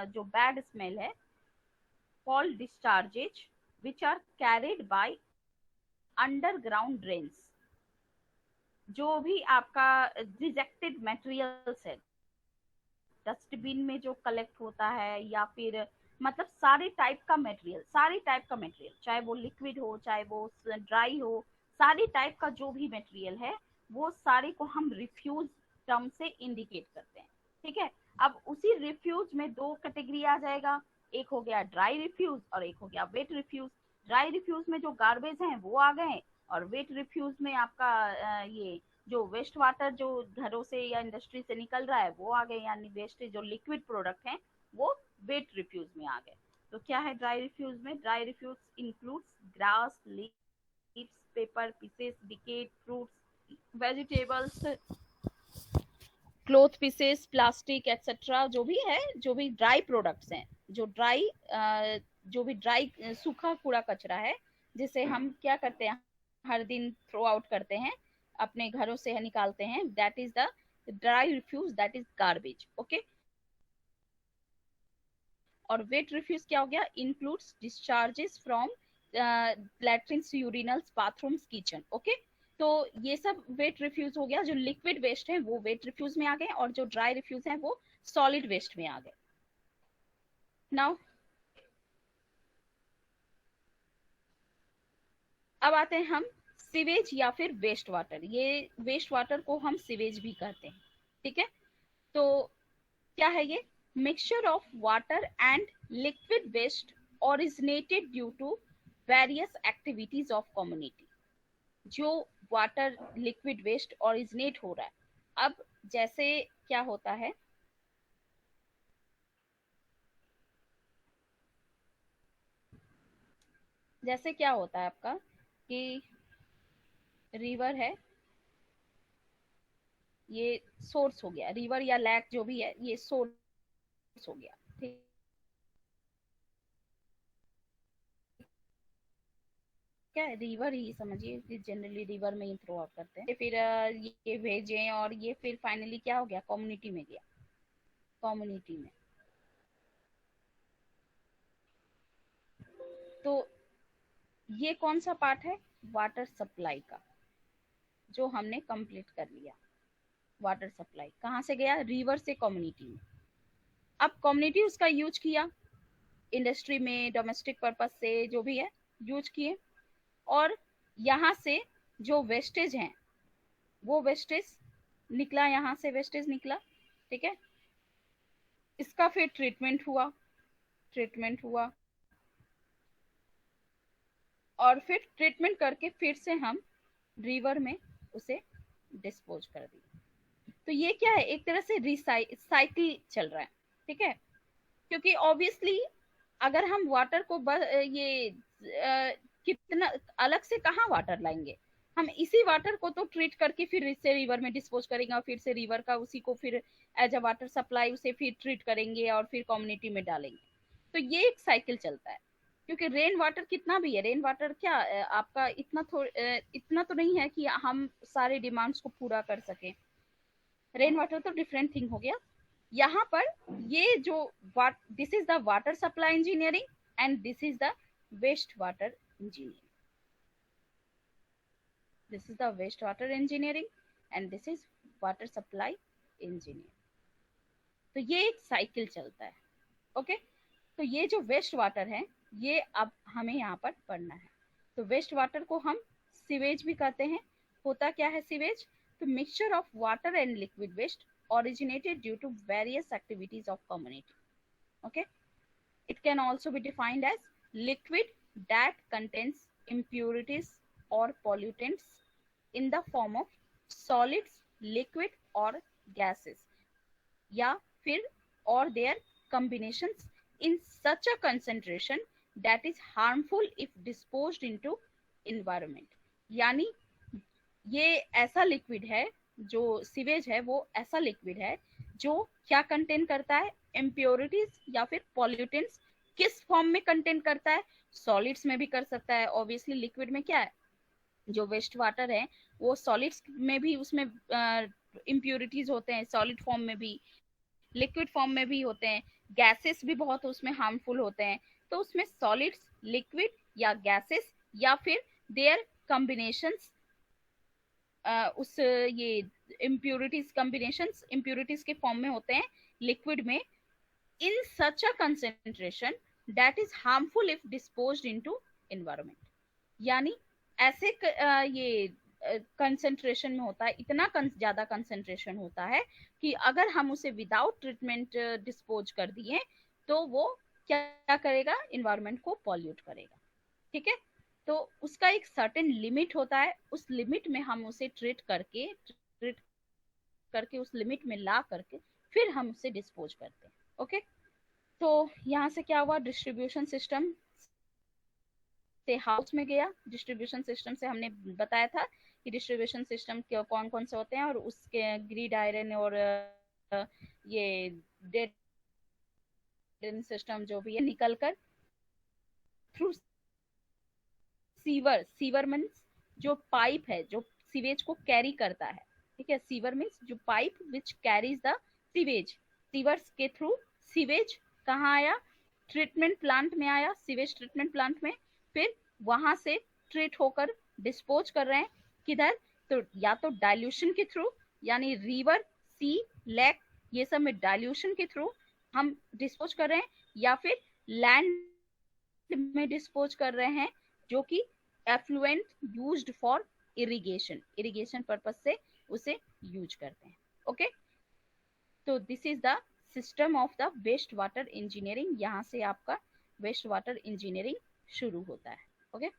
जो बैड स्मेल है, foul discharges which are carried by underground drains. जो भी आपका रिजेक्टेड मटेरियल्स है डस्टबिन में जो कलेक्ट होता है, या फिर मतलब सारे टाइप का मटेरियल, चाहे वो लिक्विड हो चाहे वो ड्राई हो, सारी टाइप का जो भी मटेरियल है वो सारे को हम रिफ्यूज टर्म से इंडिकेट करते हैं। ठीक है, अब उसी रिफ्यूज में दो कैटेगरी आ जाएगा, एक हो गया ड्राई रिफ्यूज और एक हो गया वेट रिफ्यूज। ड्राई रिफ्यूज में जो गार्बेज हैं वो आ गए, और वेट रिफ्यूज में आपका ये जो वेस्ट वाटर जो घरों से या इंडस्ट्री से निकल रहा है वो आ गए, यानी वेस्ट जो लिक्विड प्रोडक्ट हैं वो वेट रिफ्यूज में आ गए। तो क्या है ड्राई रिफ्यूज में, dry refuse includes grass, leaves, paper pieces, decayed fruits, vegetables, cloth pieces, plastic etcetera, जो भी है, जो भी ड्राई प्रोडक्ट्स हैं, जो भी ड्राई सूखा कूड़ा कचरा है जिसे हम क्या करते हैं हर दिन थ्रो आउट करते हैं, अपने घरों से निकालते हैं, that is the dry refuse, that is garbage. Okay, और वेट रिफ्यूज क्या हो गया, includes discharges from latrines, urinals, bathrooms, kitchen. Okay, तो ये सब वेट रिफ्यूज हो गया। जो लिक्विड वेस्ट है वो वेट रिफ्यूज में आ गए, और जो ड्राई रिफ्यूज है वो सॉलिड वेस्ट में आ गए। नाउ अब आते हैं हम सीवेज या फिर वेस्ट वाटर। ये वेस्ट वाटर को हम सीवेज भी कहते हैं। ठीक है, तो क्या है ये, mixture of water and liquid waste originated due to various activities of community. जो वाटर लिक्विड वेस्ट ओरिजिनेट हो रहा है, अब जैसे क्या होता है, जैसे क्या होता है आपका कि रिवर है, ये सोर्स हो गया, रिवर या लैक जो भी है ये सोर्स हो गया। ठीक है, रिवर ही समझिए, जनरली रिवर में ही थ्रो आउट करते हैं। फिर ये भेजे और ये फिर फाइनली क्या हो गया, कम्युनिटी में गया, कम्युनिटी में। तो ये कौन सा पार्ट है, वाटर सप्लाई का, जो हमने कंप्लीट कर लिया। वाटर सप्लाई कहाँ से गया, रिवर से कम्युनिटी में। अब कम्युनिटी उसका यूज किया, इंडस्ट्री में, डोमेस्टिक पर्पस से जो भी है यूज किए, और यहाँ से जो वेस्टेज हैं वो वेस्टेज निकला, यहाँ से वेस्टेज निकला। ठीक है, इसका फिर ट्रीटमेंट हुआ, और फिर ट्रीटमेंट करके फिर से हम रिवर में उसे डिस्पोज कर दिए। तो ये क्या है, एक तरह से साइकिल चल रहा है। ठीक है, क्योंकि ऑब्वियसली अगर हम वाटर को कितना अलग से कहाँ वाटर लाएंगे, हम इसी वाटर को तो ट्रीट करके फिर इससे रिवर में डिस्पोज करेंगे, और फिर से रिवर का उसी को फिर एज अ वाटर सप्लाई उसे फिर ट्रीट करेंगे और फिर कम्युनिटी में डालेंगे। तो ये एक साइकिल चलता है। क्योंकि रेन वाटर कितना भी है, रेन वाटर क्या आपका इतना तो नहीं है कि हम सारे डिमांड्स को पूरा कर सके। रेन वाटर तो डिफरेंट थिंग हो गया। यहाँ पर ये जो this is the water supply engineering and this is the waste water engineering. This is the waste water engineering and this is water supply engineering. तो ये एक साइकिल चलता है। ओके, तो ये जो वेस्ट वाटर है ये अब हमें यहाँ पर पढ़ना है। तो वेस्ट वाटर को हम सीवेज भी कहते हैं। होता क्या है सीवेज, तो mixture of water and liquid waste originated due to various activities of community. Okay, it can also be defined as liquid that contains impurities or pollutants in the form of solids, liquid or gases, या फिर or their combinations in such a concentration that is harmful if disposed into environment. यानी ये ऐसा liquid है, जो sewage है वो ऐसा लिक्विड है जो क्या कंटेन करता है, इम्प्योरिटीज या फिर पॉल्यूटेंट्स। किस फॉर्म में कंटेन करता है? सॉलिड्स में भी कर सकता है। ऑब्वियसली लिक्विड में क्या है, जो वेस्ट वाटर है वो सॉलिड्स में भी उसमें इम्प्योरिटीज होते हैं, सॉलिड फॉर्म में भी, लिक्विड फॉर्म में भी होते हैं, गैसेस भी बहुत उसमें हार्मफुल होते हैं। तो उसमें सॉलिड्स, लिक्विड या गैसेस या फिर देयर कॉम्बिनेशंस, उस ये इम्प्योरिटीज कॉम्बिनेशंस इम्प्योरिटीज के फॉर्म में होते हैं लिक्विड में, in such a concentration that is harmful if disposed into environment. यानी ऐसे ये कंसेंट्रेशन में होता है, इतना ज्यादा कंसेंट्रेशन होता है कि अगर हम उसे विदाउट ट्रीटमेंट डिस्पोज कर दिए तो वो क्या करेगा, एनवायरनमेंट को पॉल्यूट करेगा। ठीक है, तो उसका एक सर्टेन लिमिट होता है, उस लिमिट में हम उसे ट्रीट करके उस लिमिट में ला करके फिर हम उसे डिस्पोज करते हैं। ओके, तो यहाँ से क्या हुआ, डिस्ट्रीब्यूशन सिस्टम से हाउस में गया। डिस्ट्रीब्यूशन सिस्टम से हमने बताया था कि डिस्ट्रीब्यूशन सिस्टम कौन कौन से होते हैं, और उसके ग्रिड आयरन और ये डेड सिस्टम जो भी है निकल कर थ्रू सीवर मीन्स जो पाइप है जो सीवेज को कैरी करता है। ठीक है, सीवर मीन्स जो pipe which carries the sewage. Sewers के थ्रू सीवेज कहाँ आया, ट्रीटमेंट प्लांट में आया, सीवेज ट्रीटमेंट प्लांट में, फिर वहां से ट्रीट होकर डिस्पोज कर रहे हैं किधर, तो या तो डाइल्यूशन के थ्रू, यानी रिवर, सी, लेक, ये सब में डाइल्यूशन के थ्रू हम डिस्पोज कर रहे हैं, या फिर लैंड में डिस्पोज कर रहे हैं जो कि effluent used for irrigation purpose से उसे यूज करते हैं। ओके, तो this is the system of the waste water engineering. यहाँ से आपका वेस्ट वाटर इंजीनियरिंग शुरू होता है। ओके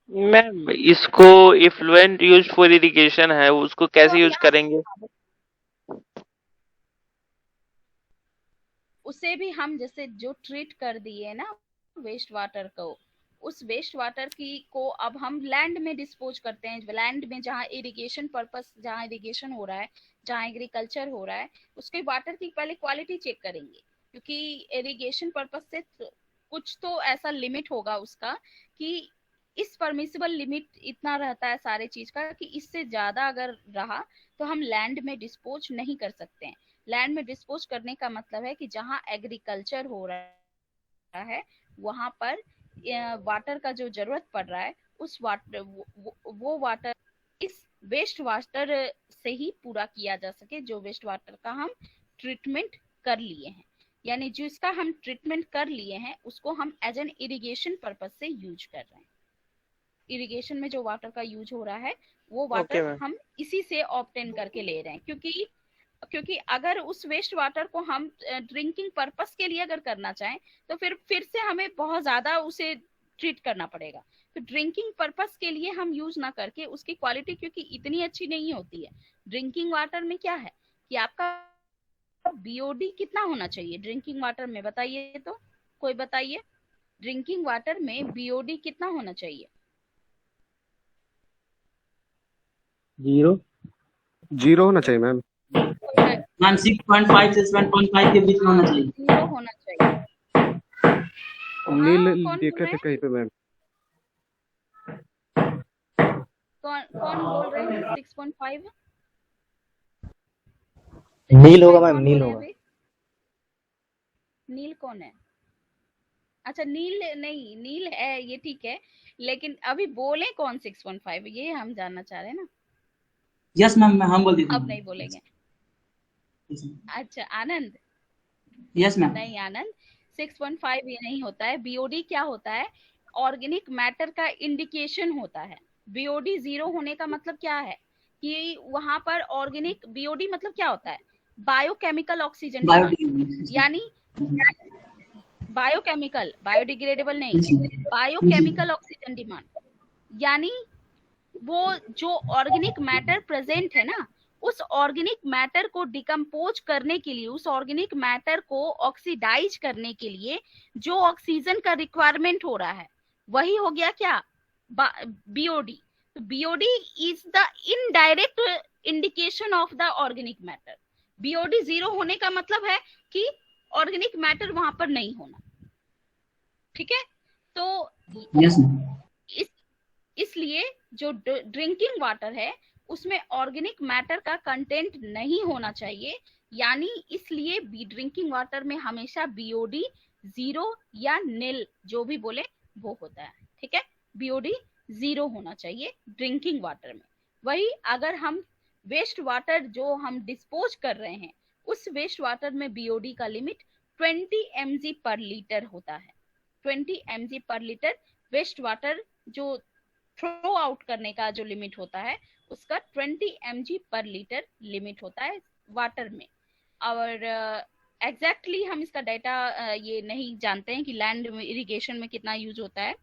मैम, इसको इफ्लुएंट यूज फॉर इरिगेशन है, उसको कैसे यूज करेंगे? उसे भी हम जैसे जो ट्रीट कर दिए ना वेस्ट वाटर को, उस वेस्ट वाटर की को अब हम लैंड में डिस्पोज करते हैं। लैंड में जहाँ इरिगेशन पर्पस, जहाँ इरिगेशन हो रहा है, जहाँ एग्रीकल्चर हो रहा है, उसके वाटर की पहले क्वालिटी चेक करेंगे, क्योंकि इरिगेशन पर्पस से कुछ तो ऐसा लिमिट होगा उसका कि इस परमिसिबल लिमिट इतना रहता है सारे चीज का कि इससे ज्यादा अगर रहा तो हम लैंड में डिस्पोज नहीं कर सकते हैं। लैंड में डिस्पोज करने का मतलब है कि जहाँ एग्रीकल्चर हो रहा है वहां पर वाटर का जो जरूरत पड़ रहा है उस वाटर वो वाटर इस वेस्ट वाटर से ही पूरा किया जा सके, जो वेस्ट वाटर का हम ट्रीटमेंट कर लिए हैं। यानी जिसका हम ट्रीटमेंट कर लिए हैं उसको हम एज एन इरिगेशन पर्पस से यूज कर रहे हैं। इरिगेशन में जो वाटर का यूज हो रहा है वो वाटर हम इसी से ऑब्टेन करके ले रहे हैं, क्योंकि अगर उस वेस्ट वाटर को हम ड्रिंकिंग पर्पस के लिए अगर करना चाहें तो फिर से हमें बहुत ज्यादा उसे ट्रीट करना पड़ेगा। तो ड्रिंकिंग पर्पस के लिए हम यूज ना करके उसकी क्वालिटी क्योंकि इतनी अच्छी नहीं होती है। ड्रिंकिंग वाटर में क्या है कि आपका बीओडी कितना होना चाहिए ड्रिंकिंग वाटर में, बताइए तो, कोई बताइए ड्रिंकिंग वाटर में बीओडी कितना होना चाहिए? 0 होना चाहिए मैम। मैम 6.5 से 7.5 के बीच में होना चाहिए। 0 होना चाहिए। नील देखे थे कहीं पे मैम। कौन बोल रहे हैं 6.5? नील होगा मैम, नील होगा। नील कौन है? अच्छा नील नहीं, नील है ये ठीक है, लेकिन अभी बोले कौन 6.5 ये हम जानना चाह रहे हैं ना। यस मैम, हम बोल देते हैं। अब नहीं बोलेंगे। अच्छा आनंद। Yes ma'am. नहीं आनंद, 6.5 ये नहीं होता है। बीओडी क्या होता है? ऑर्गेनिक मैटर का इंडिकेशन होता है। बीओडी 0 होने का मतलब क्या है कि वहां पर ऑर्गेनिक बीओडी मतलब क्या होता है, बायोकेमिकल ऑक्सीजन डिमांड, यानी बायोकेमिकल, बायोडिग्रेडेबल नहीं, बायोकेमिकल ऑक्सीजन डिमांड, यानी वो जो ऑर्गेनिक मैटर प्रेजेंट है ना, उस ऑर्गेनिक मैटर को डिकम्पोज करने के लिए, उस ऑर्गेनिक मैटर को ऑक्सीडाइज करने के लिए जो ऑक्सीजन का रिक्वायरमेंट हो रहा है, वही हो गया क्या, बीओडी। तो BOD is the indirect indication of the organic matter. BOD 0 होने का मतलब है कि ऑर्गेनिक मैटर वहां पर नहीं होना, ठीक है। तो इसलिए जो ड्रिंकिंग वाटर है उसमें ऑर्गेनिक मैटर का कंटेंट नहीं होना चाहिए, यानी इसलिए ड्रिंकिंग वाटर में हमेशा बीओडी 0 या नील जो भी बोले वो होता है, ठीक है। बीओडी 0 होना चाहिए ड्रिंकिंग वाटर में। वही अगर हम वेस्ट वाटर जो हम डिस्पोज कर रहे हैं, उस वेस्ट वाटर में बीओडी का लिमिट 20 mg पर लीटर होता है। 20 mg पर लीटर वेस्ट वाटर जो थ्रो आउट करने का जो लिमिट होता है उसका 20 mg पर लीटर लिमिट होता है वाटर में। और एग्जैक्टली हम इसका डाटा ये नहीं जानते हैं कि लैंड इरिगेशन में कितना यूज होता है,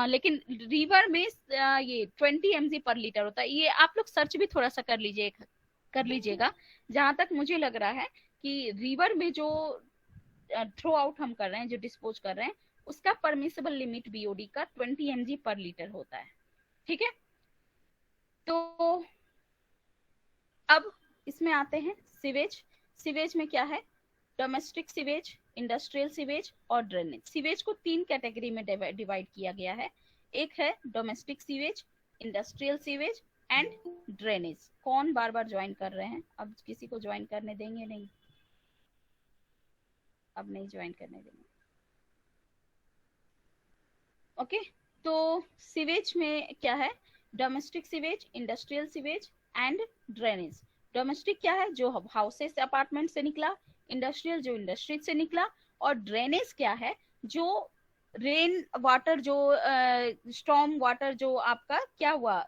लेकिन रिवर में ये 20 mg पर लीटर होता है। ये आप लोग सर्च भी थोड़ा सा कर लीजिएगा। जहां तक मुझे लग रहा है कि रिवर में जो थ्रो आउट हम कर रहे हैं, जो डिस्पोज कर रहे हैं, उसका परमिसेबल लिमिट बीओडी का 20 mg पर लीटर होता है, ठीक है। तो अब इसमें आते हैं सीवेज। सीवेज में क्या है, डोमेस्टिक सीवेज, इंडस्ट्रियल सीवेज और ड्रेनेज। सीवेज को 3 कैटेगरी में डिवाइड किया गया है। एक है domestic sewage, industrial sewage and drainage. कौन बार बार ज्वाइन कर रहे हैं? अब किसी को ज्वाइन करने देंगे नहीं, अब नहीं ज्वाइन करने देंगे। ओके, तो सीवेज में क्या है, domestic sewage, industrial sewage and drainage. Domestic क्या है, जो हाउसेस अपार्टमेंट से निकला, इंडस्ट्रियल जो इंडस्ट्री से निकला, और ड्रेनेज क्या है, जो रेन वाटर, जो स्टॉर्म वाटर जो आपका क्या हुआ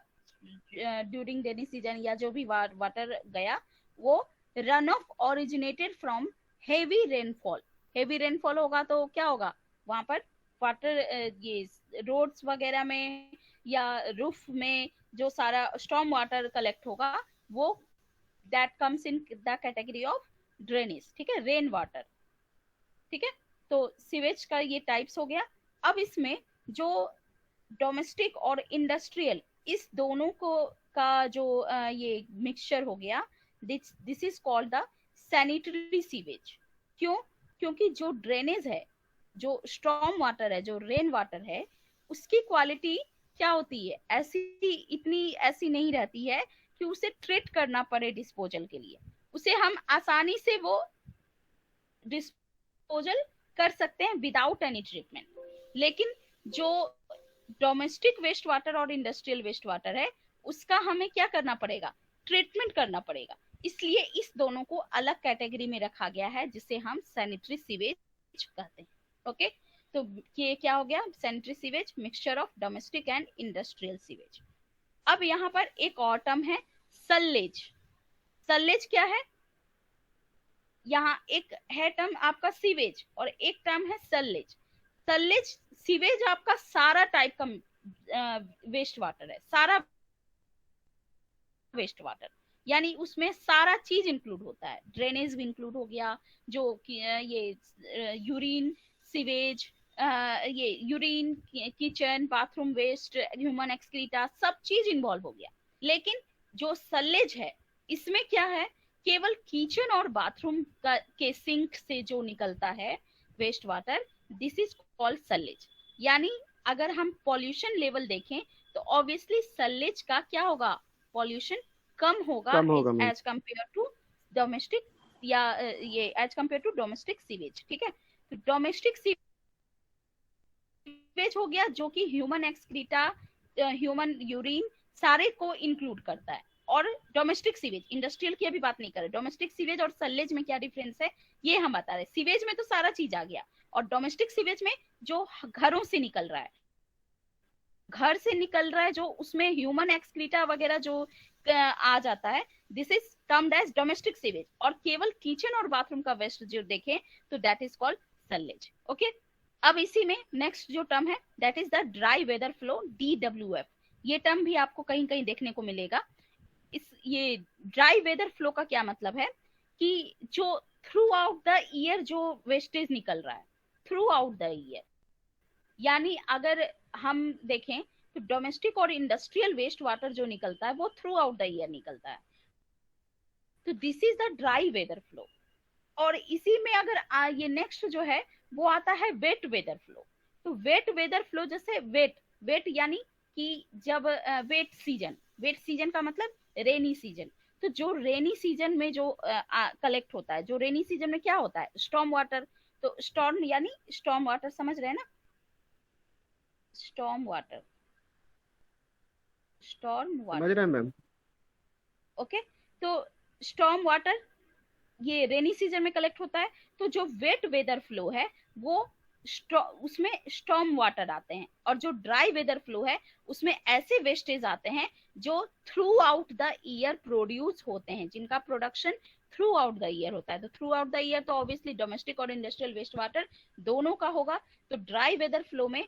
ड्यूरिंग रेनी सीजन या जो भी वाटर गया, वो run of originated from heavy rainfall. Heavy rainfall होगा तो क्या होगा, वहां पर वाटर ये रोड्स वगैरह में या रूफ में जो सारा स्टॉर्म वाटर कलेक्ट होगा, वो that comes in the category of drainage, ठीक है, रेन वाटर, ठीक है। तो सीवेज का ये टाइप्स हो गया। अब इसमें जो डोमेस्टिक और इंडस्ट्रियल, इस दोनों को का जो ये मिक्सचर हो गया, this is called the sanitary sewage. क्यों? क्योंकि जो ड्रेनेज है, जो स्टॉर्म वाटर है, जो रेन वाटर है, उसकी क्वालिटी क्या होती है, ऐसी नहीं रहती है कि उसे ट्रीट करना पड़े डिस्पोजल के लिए। उसे हम आसानी से वो डिस्पोजल कर सकते हैं विदाउट एनी ट्रीटमेंट। लेकिन जो डोमेस्टिक वेस्ट वाटर और इंडस्ट्रियल वेस्ट वाटर है, उसका हमें क्या करना पड़ेगा, ट्रीटमेंट करना पड़ेगा। इसलिए इस दोनों को अलग कैटेगरी में रखा गया है, जिसे हम सैनिटरी सीवेज कहते हैं। ओके, तो ये क्या हो गया, sanitary sewage, mixture of domestic and industrial sewage. अब यहाँ पर एक और टर्म है सल्लेज। सल्लेज क्या है, यहाँ एक है टर्म आपका सीवेज और एक टर्म है सल्लेज। सल्लेज, सीवेज आपका सारा टाइप का वेस्ट वाटर है, सारा वेस्ट वाटर, यानी उसमें सारा चीज इंक्लूड होता है। ड्रेनेज भी इंक्लूड हो गया, जो ये यूरिन, सीवेज, ये urine, kitchen, bathroom waste, human excreta, सब चीज इन्वॉल्व हो गया। लेकिन जो सल्लेज है, इसमें क्या है, केवल किचन और बाथरूम के सिंक से जो निकलता है waste water, this is called sullage. यानी अगर हम पॉल्यूशन लेवल देखें तो ऑब्वियसली सल्लेज का क्या होगा, पॉल्यूशन कम होगा एज कंपेयर टू डोमेस्टिक, या ये as compare to domestic sewage, ठीक है। तो डोमेस्टिक सीवेज हो गया जो कि ह्यूमन एक्सक्रीटा, ह्यूमन यूरिन सारे को इंक्लूड करता है। और डोमेस्टिक सीवेज, इंडस्ट्रियल की अभी बात नहीं कर रहे, डोमेस्टिक सीवेज और सल्लेज में क्या डिफरेंस है ये हम बता रहे। सीवेज में तो सारा चीज आ गया, और डोमेस्टिक सीवेज में जो घरों से निकल रहा है, घर से निकल रहा है, जो उसमें ह्यूमन एक्सक्रीटा वगैरह जो आ जाता है, this is termed as domestic sewage. और केवल किचन और बाथरूम का वेस्ट जो देखें तो that is called sullage. Okay, अब इसी में नेक्स्ट जो टर्म है that is the dry weather flow, DWF। ये टर्म भी आपको कहीं कहीं देखने को मिलेगा। ये ड्राई वेदर फ्लो का क्या मतलब है कि जो थ्रू आउट द ईयर जो वेस्टेज निकल रहा है, थ्रू आउट द ईयर, यानी अगर हम देखें तो डोमेस्टिक और इंडस्ट्रियल वेस्ट वाटर जो निकलता है वो थ्रू आउट द ईयर निकलता है, तो this is the dry weather flow. और इसी में अगर ये नेक्स्ट जो है वो आता है वेट वेदर फ्लो। तो वेट वेदर फ्लो जैसे वेट यानी कि जब वेट सीजन का मतलब रेनी सीजन, तो जो रेनी सीजन में जो कलेक्ट होता है, जो रेनी सीजन में क्या होता है, स्टॉर्म वाटर। तो स्टॉर्म यानी स्टॉर्म वाटर, समझ रहे हैं ना, स्टॉर्म वाटर। समझ रहे हैं मैम। ओके, तो स्टॉर्म वाटर ये रेनी सीजन में कलेक्ट होता है। तो जो वेट वेदर फ्लो है वो उसमें स्टॉर्म वाटर आते हैं, और जो ड्राई वेदर फ्लो है उसमें ऐसे वेस्टेज आते हैं जो through out the year produce होते हैं, जिनका production through out the year होता है। तो थ्रू आउट द ईयर तो ऑब्वियसली डोमेस्टिक और इंडस्ट्रियल वेस्ट वाटर दोनों का होगा। तो ड्राई वेदर फ्लो में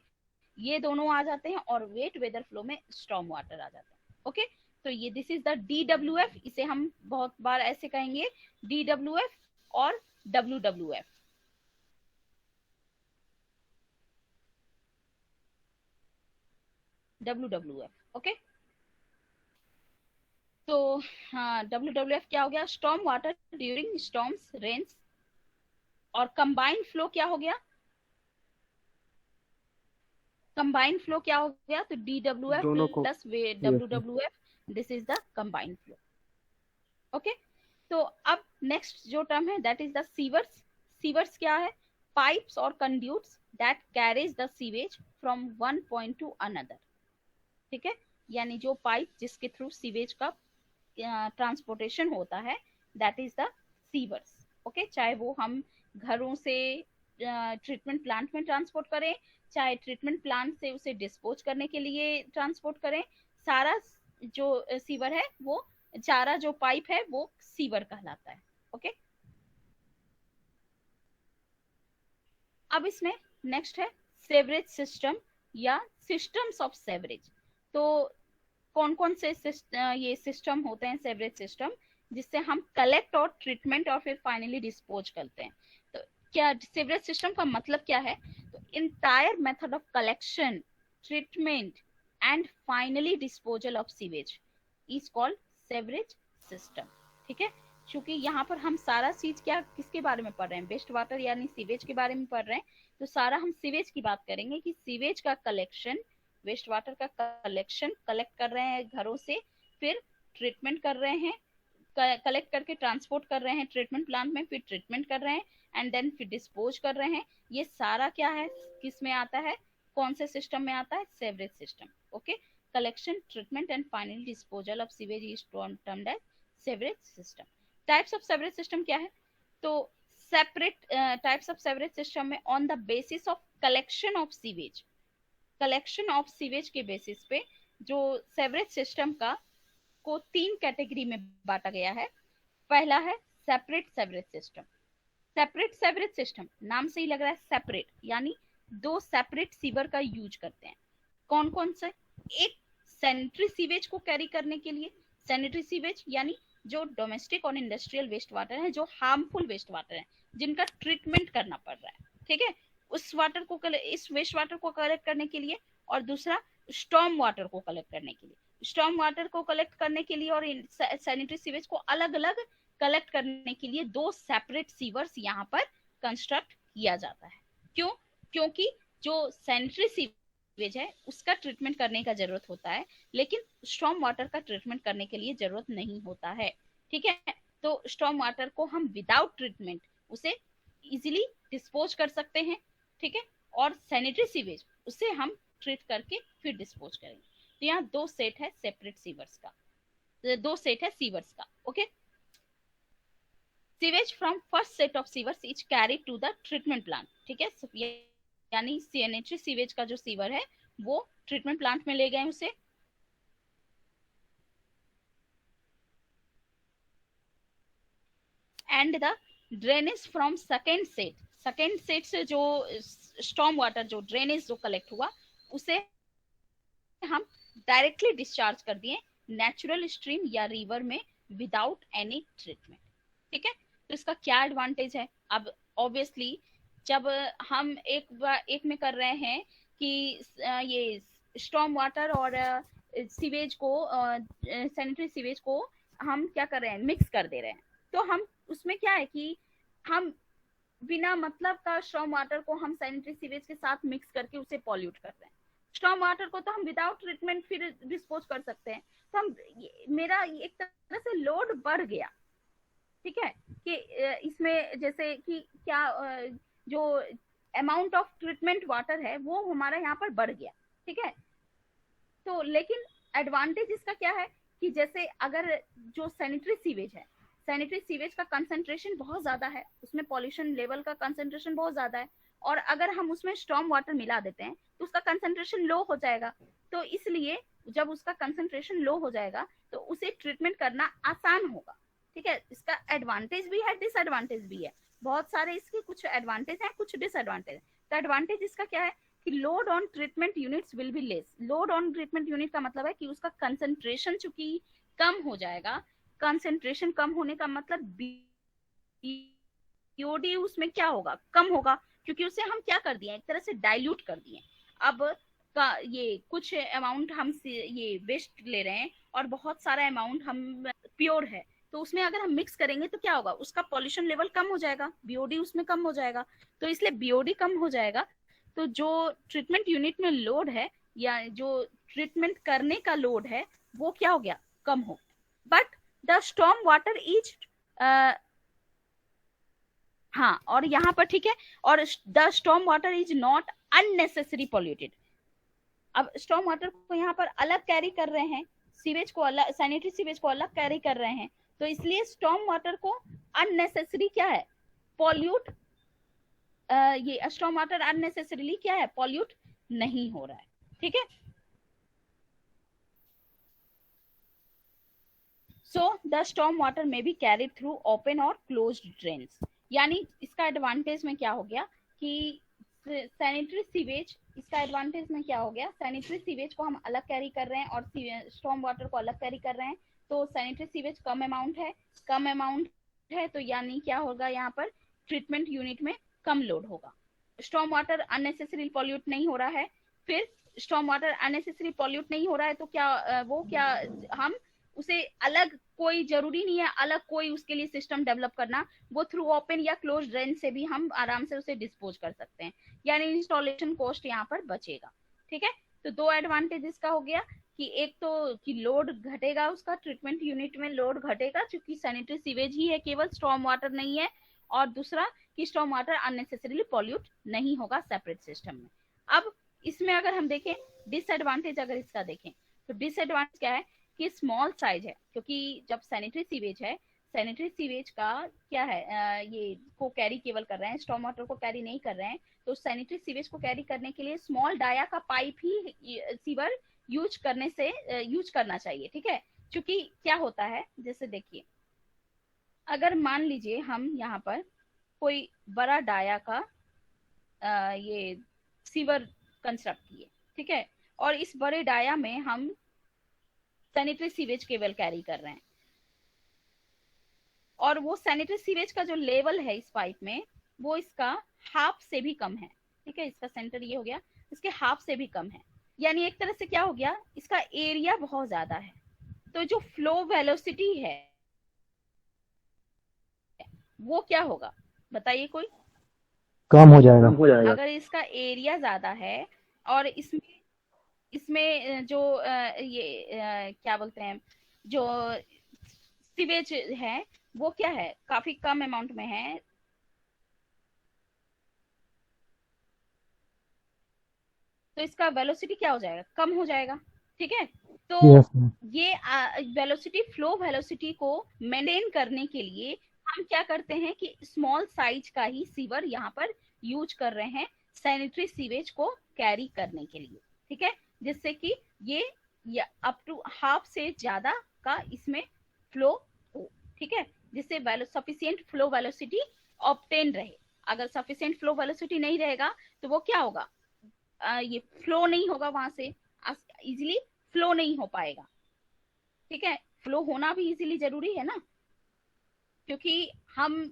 ये दोनों आ जाते हैं और वेट वेदर फ्लो में स्टॉर्म वाटर आ जाता है। ओके, तो ये दिस इज द DWF। इसे हम बहुत बार ऐसे कहेंगे, DWF और WWF। ओके, तो हाँ, WWF क्या हो गया, storm water during storms, rains. और कंबाइंड फ्लो क्या हो गया, कंबाइंड फ्लो क्या हो गया, तो DWF दोनों को plus WWF, this is the combined flow. Okay, तो अब नेक्स्ट जो टर्म है that is the sewers. Sewers क्या है, पाइप्स और conduits that carries the sewage from one point two another. ठीक है, यानी जो पाइप जिसके थ्रू सीवेज का ट्रांसपोर्टेशन होता है that is the sewers. Okay, चाहे वो हम घरों से ट्रीटमेंट प्लांट में ट्रांसपोर्ट करें, चाहे ट्रीटमेंट प्लांट से उसे डिस्पोज करने के लिए ट्रांसपोर्ट करें, सारा जो सीवर है वो, सारा जो पाइप है वो सीवर कहलाता है। ओके, अब इसमें नेक्स्ट है सेवरेज सिस्टम या सिस्टम्स ऑफ सेवरेज। तो कौन कौन से ये सिस्टम होते हैं सेवरेज सिस्टम, जिससे हम कलेक्ट और ट्रीटमेंट और फिर फाइनली डिस्पोज करते हैं। तो क्या सेवरेज सिस्टम का मतलब क्या है, तो entire method of collection, treatment and finally disposal of sewage is called sewerage system. ठीक है, क्योंकि यहाँ पर हम सारा चीज क्या किसके बारे में पढ़ रहे हैं, वेस्ट वाटर यानी सीवेज के बारे में पढ़ रहे हैं। तो सारा हम सीवेज की बात करेंगे कि सीवेज का कलेक्शन, वेस्ट वाटर का कलेक्शन, कलेक्ट कर रहे हैं घरों से, फिर ट्रीटमेंट कर रहे हैं, कलेक्ट करके ट्रांसपोर्ट कर रहे हैं ट्रीटमेंट प्लांट में, फिर ट्रीटमेंट कर रहे हैं एंड देन फिर डिस्पोज कर रहे हैं। ये सारा क्या है, किस में आता है, कौन से सिस्टम में आता है, sewerage system. Okay, collection, treatment and final disposal of sewage is termed as sewerage system. Types of sewerage system क्या है, तो separate types of sewerage system में on the basis of collection of sewage, collection of sewage के basis पे जो sewerage system का को 3 category में बांटा गया है। पहला है separate sewerage system. Separate sewerage system नाम से ही लग रहा है सेपरेट, यानी 2 सेपरेट सीवर का यूज करते हैं। कौन कौन से, एक सैनिटरी सीवेज को कैरी करने के लिए, सैनिटरी सीवेज यानी जो डोमेस्टिक और इंडस्ट्रियल वेस्ट वाटर है, जो हार्मफुल वेस्ट वाटर है, जिनका ट्रीटमेंट करना पड़ रहा है। ठीक है, उस वाटर को, इस वेस्ट वाटर को कलेक्ट करने के लिए, और दूसरा स्टॉर्म वाटर को कलेक्ट करने के लिए। स्टॉर्म वाटर को कलेक्ट करने के लिए और सैनिटरी सीवेज को अलग अलग कलेक्ट करने के लिए 2 सेपरेट सीवर्स यहाँ पर कंस्ट्रक्ट किया जाता है। क्यों, क्योंकि जो सैनिटरी सीवेज है उसका ट्रीटमेंट करने का जरूरत होता है, लेकिन स्टॉर्म वाटर का ट्रीटमेंट करने के लिए जरूरत नहीं होता है। ठीक है, तो स्टॉर्म वाटर को हम विदाउट ट्रीटमेंट उसे इजिली डिस्पोज कर सकते हैं। ठीक है, और सैनिटरी सीवेज उसे हम ट्रीट करके फिर डिस्पोज करेंगे। तो यहाँ 2 सेट है सेपरेट सीवर्स का, 2 सेट है सीवर्स का। Okay, sewage from first set of sewers is carry to the treatment plant. ठीक है, यानी सैनिटरी सीवेज का जो सीवर है वो ट्रीटमेंट प्लांट में ले गए उसे, and the drainage from second set से जो स्टॉर्म वाटर जो ड्रेनेज जो कलेक्ट हुआ उसे हम डायरेक्टली डिस्चार्ज कर दिए नेचुरल स्ट्रीम या रिवर में विदाउट एनी ट्रीटमेंट। ठीक है, तो इसका क्या एडवांटेज है? अब ऑब्वियसली जब हम एक में कर रहे हैं कि ये स्टॉर्म वाटर और सीवेज को सैनिटरी सीवेज को हम क्या कर रहे हैं, मिक्स कर दे रहे हैं, तो हम उसमें क्या है कि हम बिना मतलब का स्टॉर्म वाटर को हम सैनिटरी सीवेज के साथ मिक्स करके उसे पॉल्यूट कर रहे हैं। स्टॉर्म वाटर को तो हम विदाउट ट्रीटमेंट फिर डिस्पोज कर सकते हैं। तो हम मेरा एक तरह से लोड बढ़ गया। ठीक है, कि इसमें जैसे कि क्या जो अमाउंट ऑफ ट्रीटमेंट वाटर है वो हमारा यहाँ पर बढ़ गया। ठीक है, तो लेकिन एडवांटेज इसका क्या है कि जैसे अगर जो सैनिटरी सीवेज है, सैनिटरी सीवेज का कंसंट्रेशन बहुत ज्यादा है, उसमें पॉल्यूशन लेवल का कंसंट्रेशन बहुत ज्यादा है, और अगर हम उसमें स्टॉर्म वाटर मिला देते हैं तो उसका कंसंट्रेशन लो हो जाएगा। तो इसलिए जब उसका कंसंट्रेशन लो हो जाएगा तो उसे ट्रीटमेंट करना आसान होगा। ठीक है, इसका एडवांटेज भी है, डिसएडवांटेज भी है। बहुत सारे इसके कुछ एडवांटेज हैं, कुछ डिसएडवांटेज है। तो एडवांटेज इसका क्या है कि load on treatment units will be less. Load on treatment unit का मतलब है कि उसका कंसंट्रेशन चूंकि कम हो जाएगा। कंसंट्रेशन कम होने का मतलब बीओडी उसमें क्या होगा, कम होगा, क्योंकि उसे हम क्या कर दिए, एक तरह से डाइल्यूट कर दिए। अब का ये कुछ अमाउंट हम ये वेस्ट ले रहे हैं और बहुत सारा अमाउंट हम प्योर है, तो उसमें अगर हम मिक्स करेंगे तो क्या होगा, उसका पॉल्यूशन लेवल कम हो जाएगा, बीओडी उसमें कम हो जाएगा। तो इसलिए बीओडी कम हो जाएगा, तो जो ट्रीटमेंट यूनिट में लोड है या जो ट्रीटमेंट करने का लोड है वो क्या हो गया, कम हो। But the storm water is हाँ, और यहाँ पर ठीक है, और the storm water is not unnecessary polluted. अब स्टॉर्म वाटर को यहाँ पर अलग कैरी कर रहे हैं, सीवेज को अलग, सैनिटरी सीवेज को अलग कैरी कर रहे हैं, तो इसलिए स्टॉर्म वाटर को अननेसेसरी क्या है, पॉल्यूट, ये स्टॉर्म वाटर अननेसेसरीली क्या है, पॉल्यूट नहीं हो रहा है। ठीक है, सो द स्टॉर्म वाटर में बी कैरिड थ्रू ओपन और क्लोज्ड ड्रेन्स। यानी इसका एडवांटेज में क्या हो गया कि सैनिटरी सीवेज, इसका एडवांटेज में क्या हो गया, सैनिटरी सीवेज को हम अलग कैरी कर रहे हैं और स्टॉर्म वाटर को अलग कैरी कर रहे हैं, तो सैनिटरी सीवेज कम अमाउंट है, तो यानी क्या होगा, यहाँ पर ट्रीटमेंट यूनिट में कम लोड होगा। स्टॉर्म वाटर अननेसेसरी पॉल्यूट नहीं हो रहा है। फिर स्टॉर्म वाटर अननेसेसरी पॉल्यूट नहीं हो रहा है तो क्या हम उसे अलग, कोई जरूरी नहीं है अलग कोई उसके लिए सिस्टम डेवलप करना, वो थ्रू ओपन या क्लोज ड्रेन से भी हम आराम से उसे डिस्पोज कर सकते हैं, यानी इंस्टॉलेशन कॉस्ट यहाँ पर बचेगा। ठीक है, तो दो एडवांटेज इसका हो गया कि एक तो कि लोड घटेगा, उसका ट्रीटमेंट यूनिट में लोड घटेगा क्योंकि सैनिटरी सीवेज ही है केवल, स्टॉर्म वाटर नहीं है, और दूसरा कि स्टॉर्म वाटर अननेसेसरीली पॉल्यूट नहीं होगा सेपरेट सिस्टम में। अब इसमें अगर हम देखें डिसएडवांटेज, अगर इसका देखें तो डिसएडवांटेज क्या है कि स्मॉल साइज है, क्योंकि जब सैनिटरी सीवेज है, सैनिटरी सीवेज का क्या है, ये को कैरी केवल कर रहे हैं, स्टॉर्म वाटर को कैरी नहीं कर रहे हैं, तो सैनिटरी सीवेज को कैरी करने के लिए स्मॉल डाया का पाइप ही सीवर यूज करना चाहिए। ठीक है, क्योंकि क्या होता है, जैसे देखिए अगर मान लीजिए हम यहाँ पर कोई बड़ा डाया का ये सीवर कंस्ट्रक्ट किए, ठीक है, और इस बड़े डाया में हम सैनिटरी सीवेज केवल कैरी कर रहे हैं, और वो सैनिटरी सीवेज का जो लेवल है इस पाइप में वो इसका हाफ से भी कम है। ठीक है, इसका सेंटर ये हो गया, इसके हाफ से भी कम है, यानी एक तरह से क्या हो गया, इसका एरिया बहुत ज्यादा है, तो जो फ्लो वेलोसिटी है वो क्या होगा बताइए कोई, कम हो जाएगा। अगर इसका एरिया ज्यादा है और इसमें जो ये क्या बोलते हैं, जो सीवेज है वो क्या है, काफी कम अमाउंट में है, तो इसका वेलोसिटी क्या हो जाएगा, कम हो जाएगा। ठीक है, तो ये वेलोसिटी, फ्लो वेलोसिटी को मेंटेन करने के लिए हम क्या करते हैं कि स्मॉल साइज का ही सीवर यहाँ पर यूज कर रहे हैं सैनिटरी सीवेज को कैरी करने के लिए। ठीक है, जिससे कि ये अप टू हाफ से ज्यादा का इसमें फ्लो हो। ठीक है, जिससे सफिशिएंट फ्लो वेलोसिटी ऑब्टेन रहे। अगर सफिशिएंट फ्लो वेलोसिटी नहीं रहेगा तो वो क्या होगा, ये फ्लो नहीं होगा, वहां से इजीली फ्लो नहीं हो पाएगा। ठीक है, फ्लो होना भी इजीली जरूरी है ना, क्योंकि हम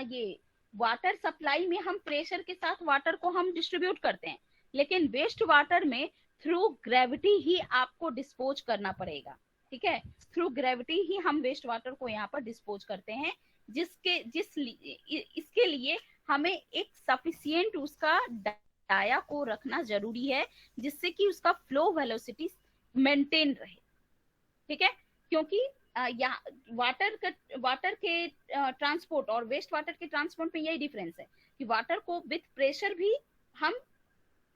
ये वाटर सप्लाई में हम प्रेशर के साथ वाटर को हम डिस्ट्रीब्यूट करते हैं, लेकिन वेस्ट वाटर में थ्रू ग्रेविटी ही आपको डिस्पोज करना पड़ेगा। ठीक है, थ्रू ग्रेविटी ही हम वेस्ट वाटर को यहाँ पर डिस्पोज करते हैं, इसके लिए हमें एक सफिशिएंट उसका डाया को रखना जरूरी है, जिससे कि उसका फ्लो वेलोसिटी मेंटेन रहे। ठीक है, क्योंकि वाटर के ट्रांसपोर्ट और वेस्ट वाटर के ट्रांसपोर्ट में यही डिफरेंस है कि वाटर को विथ प्रेशर भी हम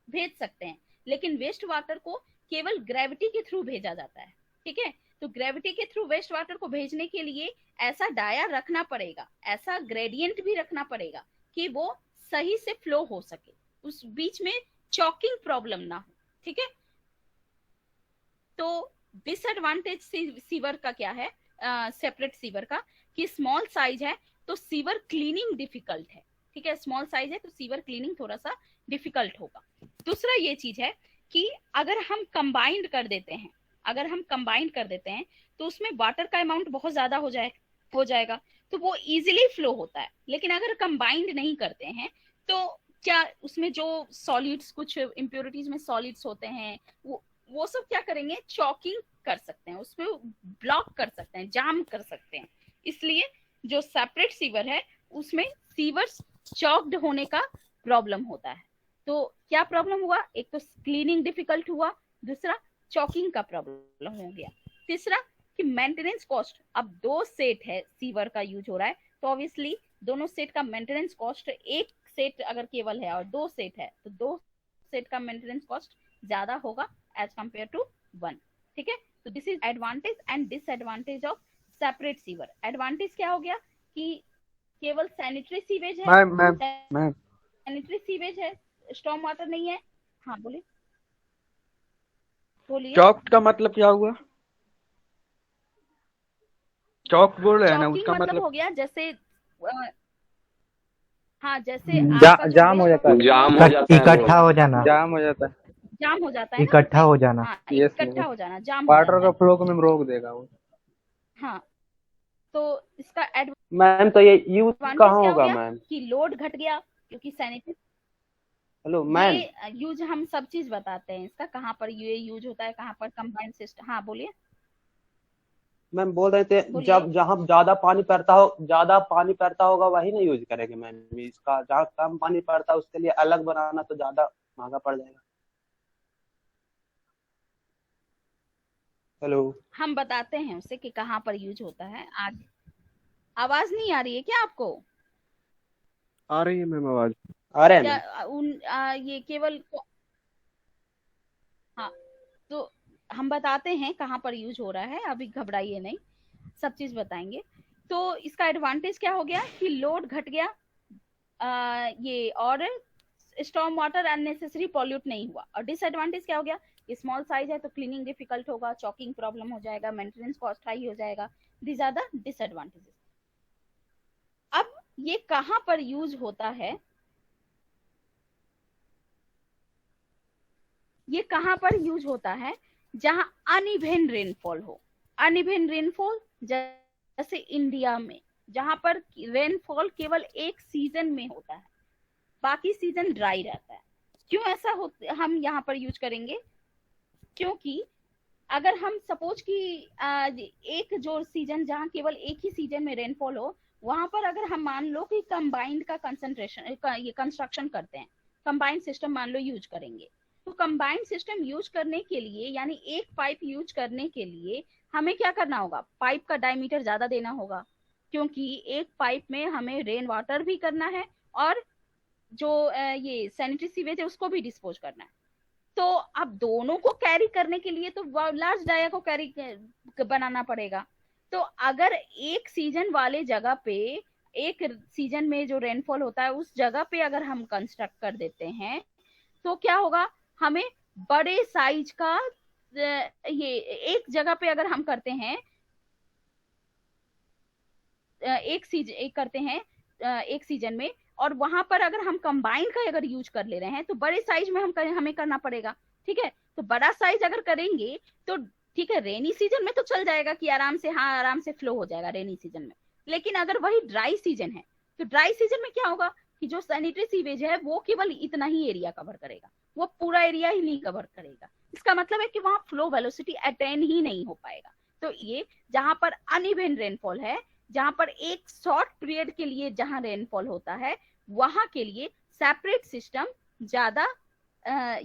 भेज सकते हैं, लेकिन वेस्ट वाटर को केवल ग्रेविटी के थ्रू भेजा जाता है। ठीक है, तो ग्रेविटी के थ्रू वेस्ट वाटर को भेजने के लिए ऐसा डाया रखना पड़ेगा, ऐसा ग्रेडियंट भी रखना पड़ेगा कि वो सही से फ्लो हो सके, उस बीच में चॉकिंग प्रॉब्लम ना हो। ठीक है, तो डिसएडवांटेज सीवर का क्या है, सेपरेट सीवर का, कि स्मॉल साइज है तो सीवर क्लीनिंग डिफिकल्ट है। ठीक है, स्मॉल साइज है तो सीवर क्लीनिंग थोड़ा सा डिफिकल्ट होगा। दूसरा ये चीज है कि अगर हम कंबाइंड कर देते हैं तो उसमें वाटर का अमाउंट बहुत ज्यादा हो जाएगा, तो वो इजीली फ्लो होता है। लेकिन अगर कंबाइंड नहीं करते हैं तो क्या उसमें जो सॉलिड्स, कुछ इम्प्योरिटीज में सॉलिड्स होते हैं, वो सब क्या करेंगे, चॉकिंग कर सकते हैं, उसमें ब्लॉक कर सकते हैं, जाम कर सकते हैं। इसलिए जो सेपरेट सीवर है उसमें सीवर चॉक्ड होने का प्रॉब्लम होता है। तो क्या प्रॉब्लम हुआ, एक तो क्लीनिंग डिफिकल्ट हुआ, दूसरा चॉकिंग का प्रॉब्लम हो गया, तीसरा कि मेंटेनेंस कॉस्ट। अब 2 सेट है सीवर का यूज हो रहा है, तो ऑब्वियसली दोनों सेट का मेंटेनेंस कॉस्ट, एक सेट अगर केवल है और 2 सेट है तो 2 सेट का मेंटेनेंस कॉस्ट ज्यादा होगा एज कंपेयर टू 1। ठीक है, तो this is advantage and disadvantage of separate sewer. Advantage क्या हो गया कि केवल सैनिटरी सीवेज है, सैनिटरी सीवेज है, स्टॉर्म वाटर नहीं है। हाँ बोलिए। चॉक्ड का मतलब क्या हुआ? चॉक बोल रहे हैं ना, उसका मतलब हो गया जैसे हाँ, जैसे जाम हो जाता है, इकट्ठा हो जाना, जाम हो जाता है, इकट्ठा हो जाना, इकट्ठा हो जाना, जाम वाटर का फ्लो को रोक देगा वो। हाँ, तो इसका मैम तो ये यूज कहाँ होगा मैम? कि लोड घट गया क्योंकि सैनिटरी। हेलो मैम, यूज हम सब चीज बताते हैं इसका, कहाँ पर ये यूज होता है, कहाँ पर कंबाइंड सिस्टम। हाँ बोलिए। मैम बोल रहे थे जब जहाँ ज्यादा पानी पड़ता होगा वही ना यूज करेंगे मैम। इसका जहाँ कम पानी पड़ता है उसके लिए अलग बनाना तो ज्यादा महंगा पड़ जाएगा। हेलो, हम बताते हैं उसे कि कहाँ पर यूज होता है। आगे आवाज नहीं आ रही है क्या आपको? आ रही है मैम, आवाज आ रहे हैं। ये केवल हाँ, तो हम बताते हैं कहाँ पर यूज हो रहा है, अभी घबराइए नहीं, सब चीज बताएंगे। तो इसका एडवांटेज क्या हो गया कि लोड घट गया, ये और स्टॉर्म वाटर अननेसेसरी पॉल्यूट नहीं हुआ। और डिसएडवांटेज क्या हो गया, स्मॉल साइज है तो क्लीनिंग डिफिकल्ट होगा, चॉकिंग प्रॉब्लम हो जाएगा, मेंटेनेंस कॉस्ट हाई हो जाएगा। These are the disadvantages. अब ये कहाँ पर यूज होता है, ये कहाँ पर यूज होता है, जहां अनइवन रेनफॉल हो। अनइवन रेनफॉल जैसे इंडिया में, जहां पर रेनफॉल केवल एक सीजन में होता है, बाकी सीजन ड्राई रहता है। क्यों ऐसा होता, हम यहाँ पर यूज करेंगे क्योंकि अगर हम सपोज कि एक जो सीजन, जहाँ केवल एक ही सीजन में रेनफॉल हो, वहां पर अगर हम मान लो कि कंबाइंड का कंसंट्रेशन ये कंस्ट्रक्शन करते हैं, कंबाइंड सिस्टम मान लो यूज करेंगे, तो कंबाइंड सिस्टम यूज करने के लिए, यानी एक पाइप यूज करने के लिए हमें क्या करना होगा, पाइप का डायमीटर ज्यादा देना होगा, क्योंकि एक पाइप में हमें रेन वाटर भी करना है और जो ये सैनिटरी सीवेज है उसको भी डिस्पोज करना है। तो अब दोनों को कैरी करने के लिए तो लार्ज डाया को कैरी बनाना पड़ेगा। तो अगर एक सीजन वाले जगह पे, एक सीजन में जो रेनफॉल होता है उस जगह पे अगर हम कंस्ट्रक्ट कर देते हैं तो क्या होगा, हमें बड़े साइज का, ये एक जगह पे अगर हम करते हैं एक करते हैं एक सीजन में, और वहां पर अगर हम कंबाइन का अगर यूज कर ले रहे हैं तो बड़े साइज में हमें करना पड़ेगा। ठीक है, तो बड़ा साइज अगर करेंगे तो ठीक है, रेनी सीजन में तो चल जाएगा कि आराम से फ्लो हो जाएगा रेनी सीजन में। लेकिन अगर वही ड्राई सीजन है तो ड्राई सीजन में क्या होगा कि जो सैनिटरी सीवेज है वो केवल इतना ही एरिया कवर करेगा, वो पूरा एरिया ही नहीं कवर करेगा। इसका मतलब है कि वहां फ्लो वेलोसिटी अटेन ही नहीं हो पाएगा। तो ये जहां पर अनइवन रेनफॉल है, जहां पर एक शॉर्ट पीरियड के लिए जहां रेनफॉल होता है, वहां के लिए सेपरेट सिस्टम ज्यादा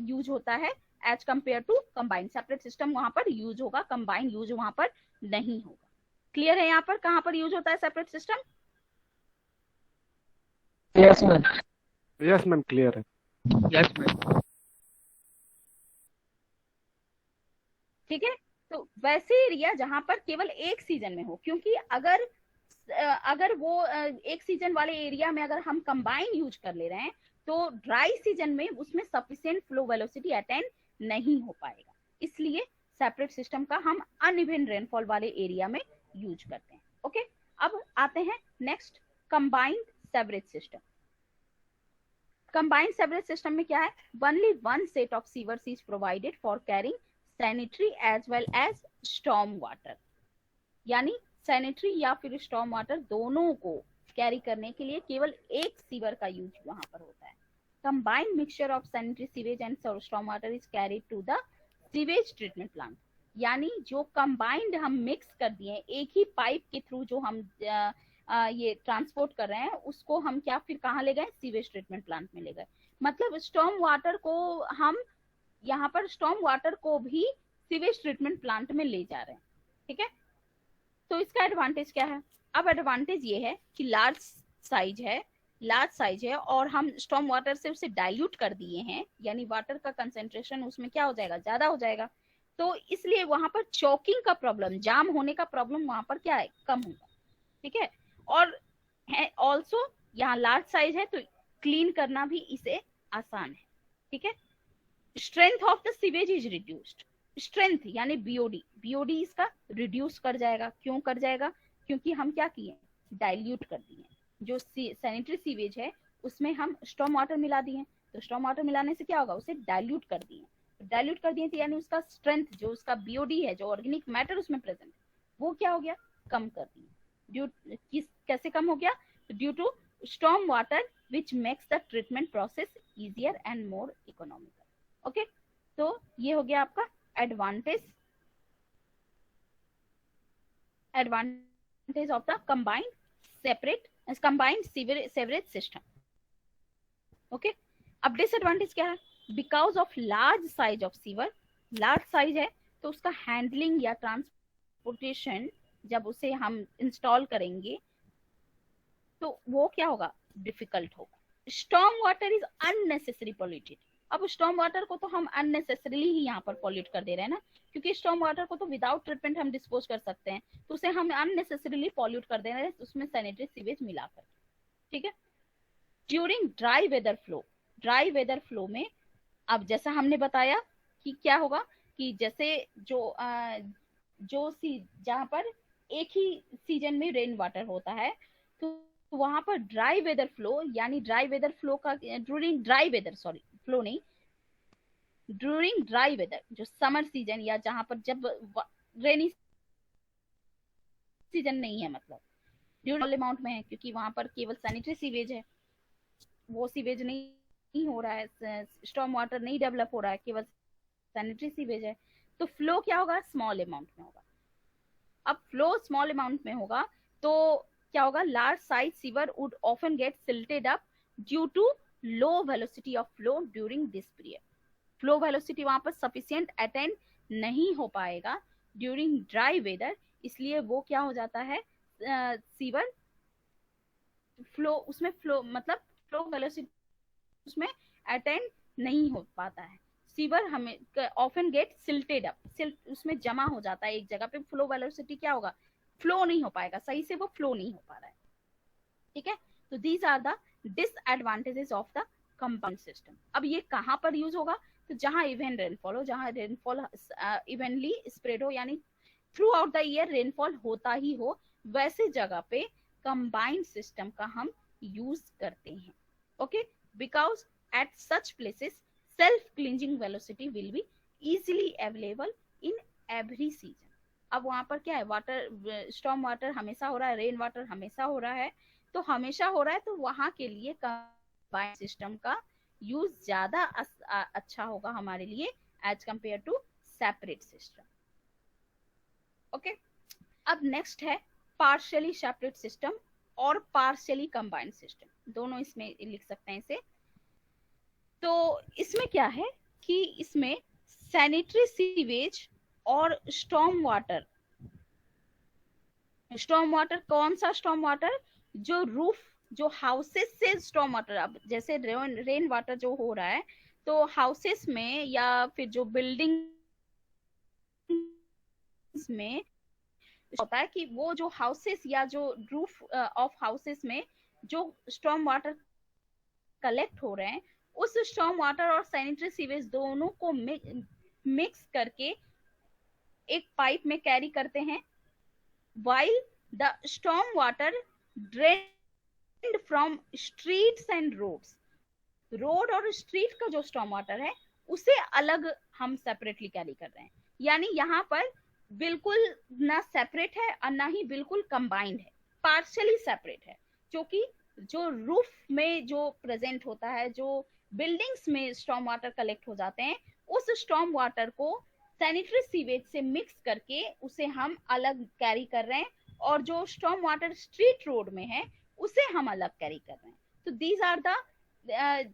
यूज होता है as compare to combine. Separate system वहां पर यूज होगा, कंबाइन यूज वहां पर नहीं होगा। क्लियर है यहाँ पर कहां पर यूज होता है separate system? Yes ma'am. Yes ma'am, clear है। Yes ma'am. ठीक है, तो वैसे एरिया जहां पर केवल एक सीजन में हो, क्योंकि अगर वो एक सीजन वाले एरिया में अगर हम कंबाइन यूज कर ले रहे हैं तो ड्राई सीजन में उसमें सफिशिएंट फ्लो वेलोसिटी अटेन नहीं हो पाएगा। इसलिए सेपरेट सिस्टम का हम अनइवन रेनफॉल वाले एरिया में यूज करते हैं। ओके, अब आते हैं next, combined sewerage system. Combined sewerage system में क्या है? Only one set of sewers is provided for carrying sanitary as well as storm water, यानी सैनिटरी या फिर स्टॉर्म वाटर दोनों को कैरी करने के लिए केवल एक सीवर का यूज वहां पर होता है। Combined mixture of sanitary sewage and storm water is carried to the sewage treatment plant, यानी जो कंबाइंड हम मिक्स कर दिए एक ही पाइप के थ्रू जो हम ये ट्रांसपोर्ट कर रहे हैं, उसको हम क्या फिर कहाँ ले गए? सीवेज ट्रीटमेंट प्लांट में ले गए। मतलब स्टॉर्म वाटर को हम यहाँ पर स्टॉर्म वाटर को भी सीवेज ट्रीटमेंट प्लांट में ले जा रहे हैं। ठीक है, तो इसका एडवांटेज क्या है? अब एडवांटेज ये है कि लार्ज साइज है और हम स्टॉर्म वाटर से उसे डाइल्यूट कर दिए हैं, यानी वाटर का कंसेंट्रेशन उसमें क्या हो जाएगा? ज्यादा हो जाएगा। तो इसलिए वहां पर चॉकिंग का प्रॉब्लम, जाम होने का प्रॉब्लम वहां पर क्या है? कम होगा। ठीक है, और ऑल्सो यहाँ लार्ज साइज है तो क्लीन करना भी इसे आसान है। ठीक है, strength of the sewage is reduced. Strength यानी बीओडी इसका रिड्यूस कर जाएगा। क्यों कर जाएगा? क्योंकि हम क्या किए? डाइल्यूट कर दिए। जो सैनिटरी सीवेज है उसमें हम स्टॉर्म वाटर मिला दिए, तो स्टॉर्म वाटर मिलाने से क्या होगा? उसे डाइल्यूट कर दिए। डाइल्यूट कर दिए तो यानी उसका स्ट्रेंथ, जो उसका बीओडी है, जो ऑर्गेनिक मैटर उसमें प्रेजेंट है, वो क्या हो गया? कम कर दिए। कैसे कम हो गया? Due to storm water which makes the treatment process easier and more economical. Okay, तो ये हो गया आपका advantage of the combined sewerage system. Okay, अब डिसएडवांटेज क्या है? Because of large size of sewer, large size है तो उसका हैंडलिंग या ट्रांसपोर्टेशन जब उसे हम इंस्टॉल करेंगे तो वो क्या होगा? डिफिकल्ट होगा। Storm water is unnecessary polluted. अब स्टॉर्म वाटर को तो हम अननेसेसरीली ही यहाँ पर पॉल्यूट कर दे रहे हैं ना, क्योंकि स्टॉर्म वाटर को तो विदाउट ट्रीटमेंट हम डिस्पोज कर सकते हैं, तो उसे हम अननेसेसरीली पॉल्यूट कर दे रहे हैं उसमें सैनिटरी सीवेज मिलाकर। ठीक है, ड्यूरिंग ड्राई वेदर फ्लो में अब जैसा हमने बताया कि क्या होगा कि जैसे जहाँ पर एक ही सीजन में रेन वाटर होता है तो वहां पर ड्राई वेदर फ्लो, यानी ड्राई वेदर फ्लो का ड्यूरिंग ड्राई वेदर जो समर सीजन या जहां पर जब रेनी सीजन नहीं है, मतलब ड्यूरिंग अमाउंट में है, क्योंकि वहां पर केवल सैनिटरी सीवेज है, वो सीवेज नहीं हो रहा है, स्टॉर्म वाटर नहीं डेवलप हो रहा है, केवल सैनिटरी सीवेज है, तो फ्लो क्या होगा? स्मॉल अमाउंट में होगा। अब फ्लो स्मॉल अमाउंट में होगा तो क्या होगा? Large size sewer would often get silted up due to low velocity of flow during this period. Flow velocity वहां पर सफिशिएंट अटेन नहीं हो पाएगा ड्यूरिंग ड्राई वेदर, इसलिए वो क्या हो जाता है? सीवर मतलब फ्लो वेलोसिटी उसमें अटेन नहीं हो पाता है। सीवर हमें ऑफन गेट सिल्टेड अप, उसमें जमा हो जाता है एक जगह पे, फ्लो वेलोसिटी क्या होगा? फ्लो नहीं हो पाएगा, सही से वो फ्लो नहीं हो पा रहा है। ठीक है, तो these are the disadvantages of the compound system. अब ये कहाँ पर यूज होगा? तो जहां इवन रेनफॉल हो, जहां रेनफॉल इवनली स्प्रेड हो, यानी through out the year rainfall होता ही हो, वैसे जगह पे कंबाइंड सिस्टम का हम यूज करते हैं। Okay, because at such places self cleansing velocity will be easily available in every season. अब वहां पर क्या है, वाटर स्टॉर्म वाटर हमेशा हो रहा है, रेन वाटर हमेशा हो रहा है, तो हमेशा हो रहा है, तो वहां के लिए कंबाइंड सिस्टम का यूज ज्यादा अच्छा होगा हमारे लिए as compare to separate system. Okay, अब नेक्स्ट है पार्शियली सेपरेट सिस्टम और पार्शियली कंबाइंड सिस्टम, दोनों इसमें लिख सकते हैं इसे। तो इसमें क्या है कि इसमें सैनिटरी सीवेज और स्टॉर्म वाटर कौन सा स्टॉर्म वाटर, जो रूफ, जो हाउसेस से स्टॉर्म वाटर, अब जैसे रेन वाटर जो हो रहा है तो हाउसेस में या फिर जो बिल्डिंग में होता है कि वो जो हाउसेस या जो रूफ ऑफ हाउसेस में जो स्टॉर्म वाटर कलेक्ट हो रहे हैं, उस स्टॉर्म वाटर और सैनिटरी सीवेज दोनों को मिक्स करके एक पाइप में कैरी करते हैं, while the storm water drained from streets and roads, road और स्ट्रीट का जो स्टॉर्म वाटर है उसे अलग हम सेपरेटली कैरी कर रहे हैं। यानी यहाँ पर बिल्कुल ना सेपरेट है और ना ही बिल्कुल कंबाइंड है, पार्शियली सेपरेट है, क्योंकि जो रूफ में जो प्रेजेंट होता है, जो बिल्डिंग्स में स्टॉर्म वाटर कलेक्ट हो जाते हैं, उस स्टॉर्म वाटर को सैनिटरी सीवेज से मिक्स करके उसे हम अलग कैरी कर रहे हैं, और जो स्टॉर्म वाटर स्ट्रीट रोड में है उसे हम अलग कैरी कर रहे हैं। तो these are the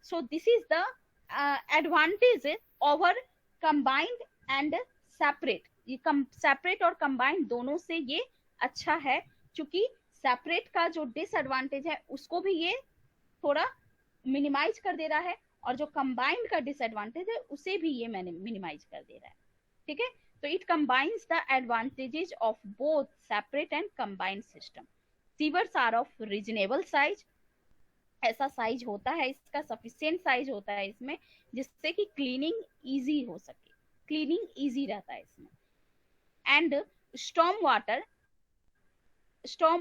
so this is the advantage over combined and separate। ये सेपरेट और कंबाइंड दोनों से ये अच्छा है, क्योंकि सेपरेट का जो डिसएडवांटेज है उसको भी ये थोड़ा मिनिमाइज कर दे रहा है, और जो कंबाइंड का डिसएडवांटेज है उसे भी ये मैंने मिनिमाइज कर दे रहा है। ठीक है, तो it combines the advantages of both separate and combined system. Sewers are of reasonable size, ऐसा साइज होता है इसका, सफिशिएंट साइज होता है इसमें, जिससे कि क्लीनिंग इजी हो सके, क्लीनिंग इजी रहता है इसमें। एंड स्टॉर्म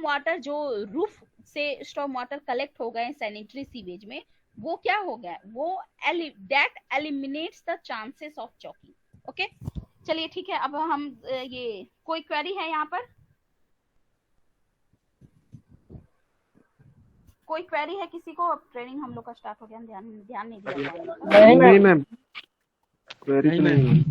वाटर जो रूफ से स्टॉर्म वाटर कलेक्ट हो गए सैनिटरी सीवेज में, वो क्या हो गया, वो that eliminates the chances of choking. Okay, चलिए ठीक है, अब हम ये कोई क्वेरी है यहाँ पर, कोई क्वेरी है किसी को? अब ट्रेनिंग हम लोग का स्टार्ट हो गया, ध्यान नहीं दिया। नहीं मैम, क्वेरी तो नहीं।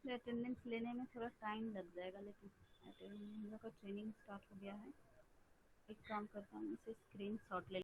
ओके, अटेंडेंस लेने में थोड़ा टाइम लग जाएगा, लेकिन हम लोग का ट्रेनिंग स्टार्ट हो गया है। एक काम करता हूँ, इसे स्क्रीनशॉट ले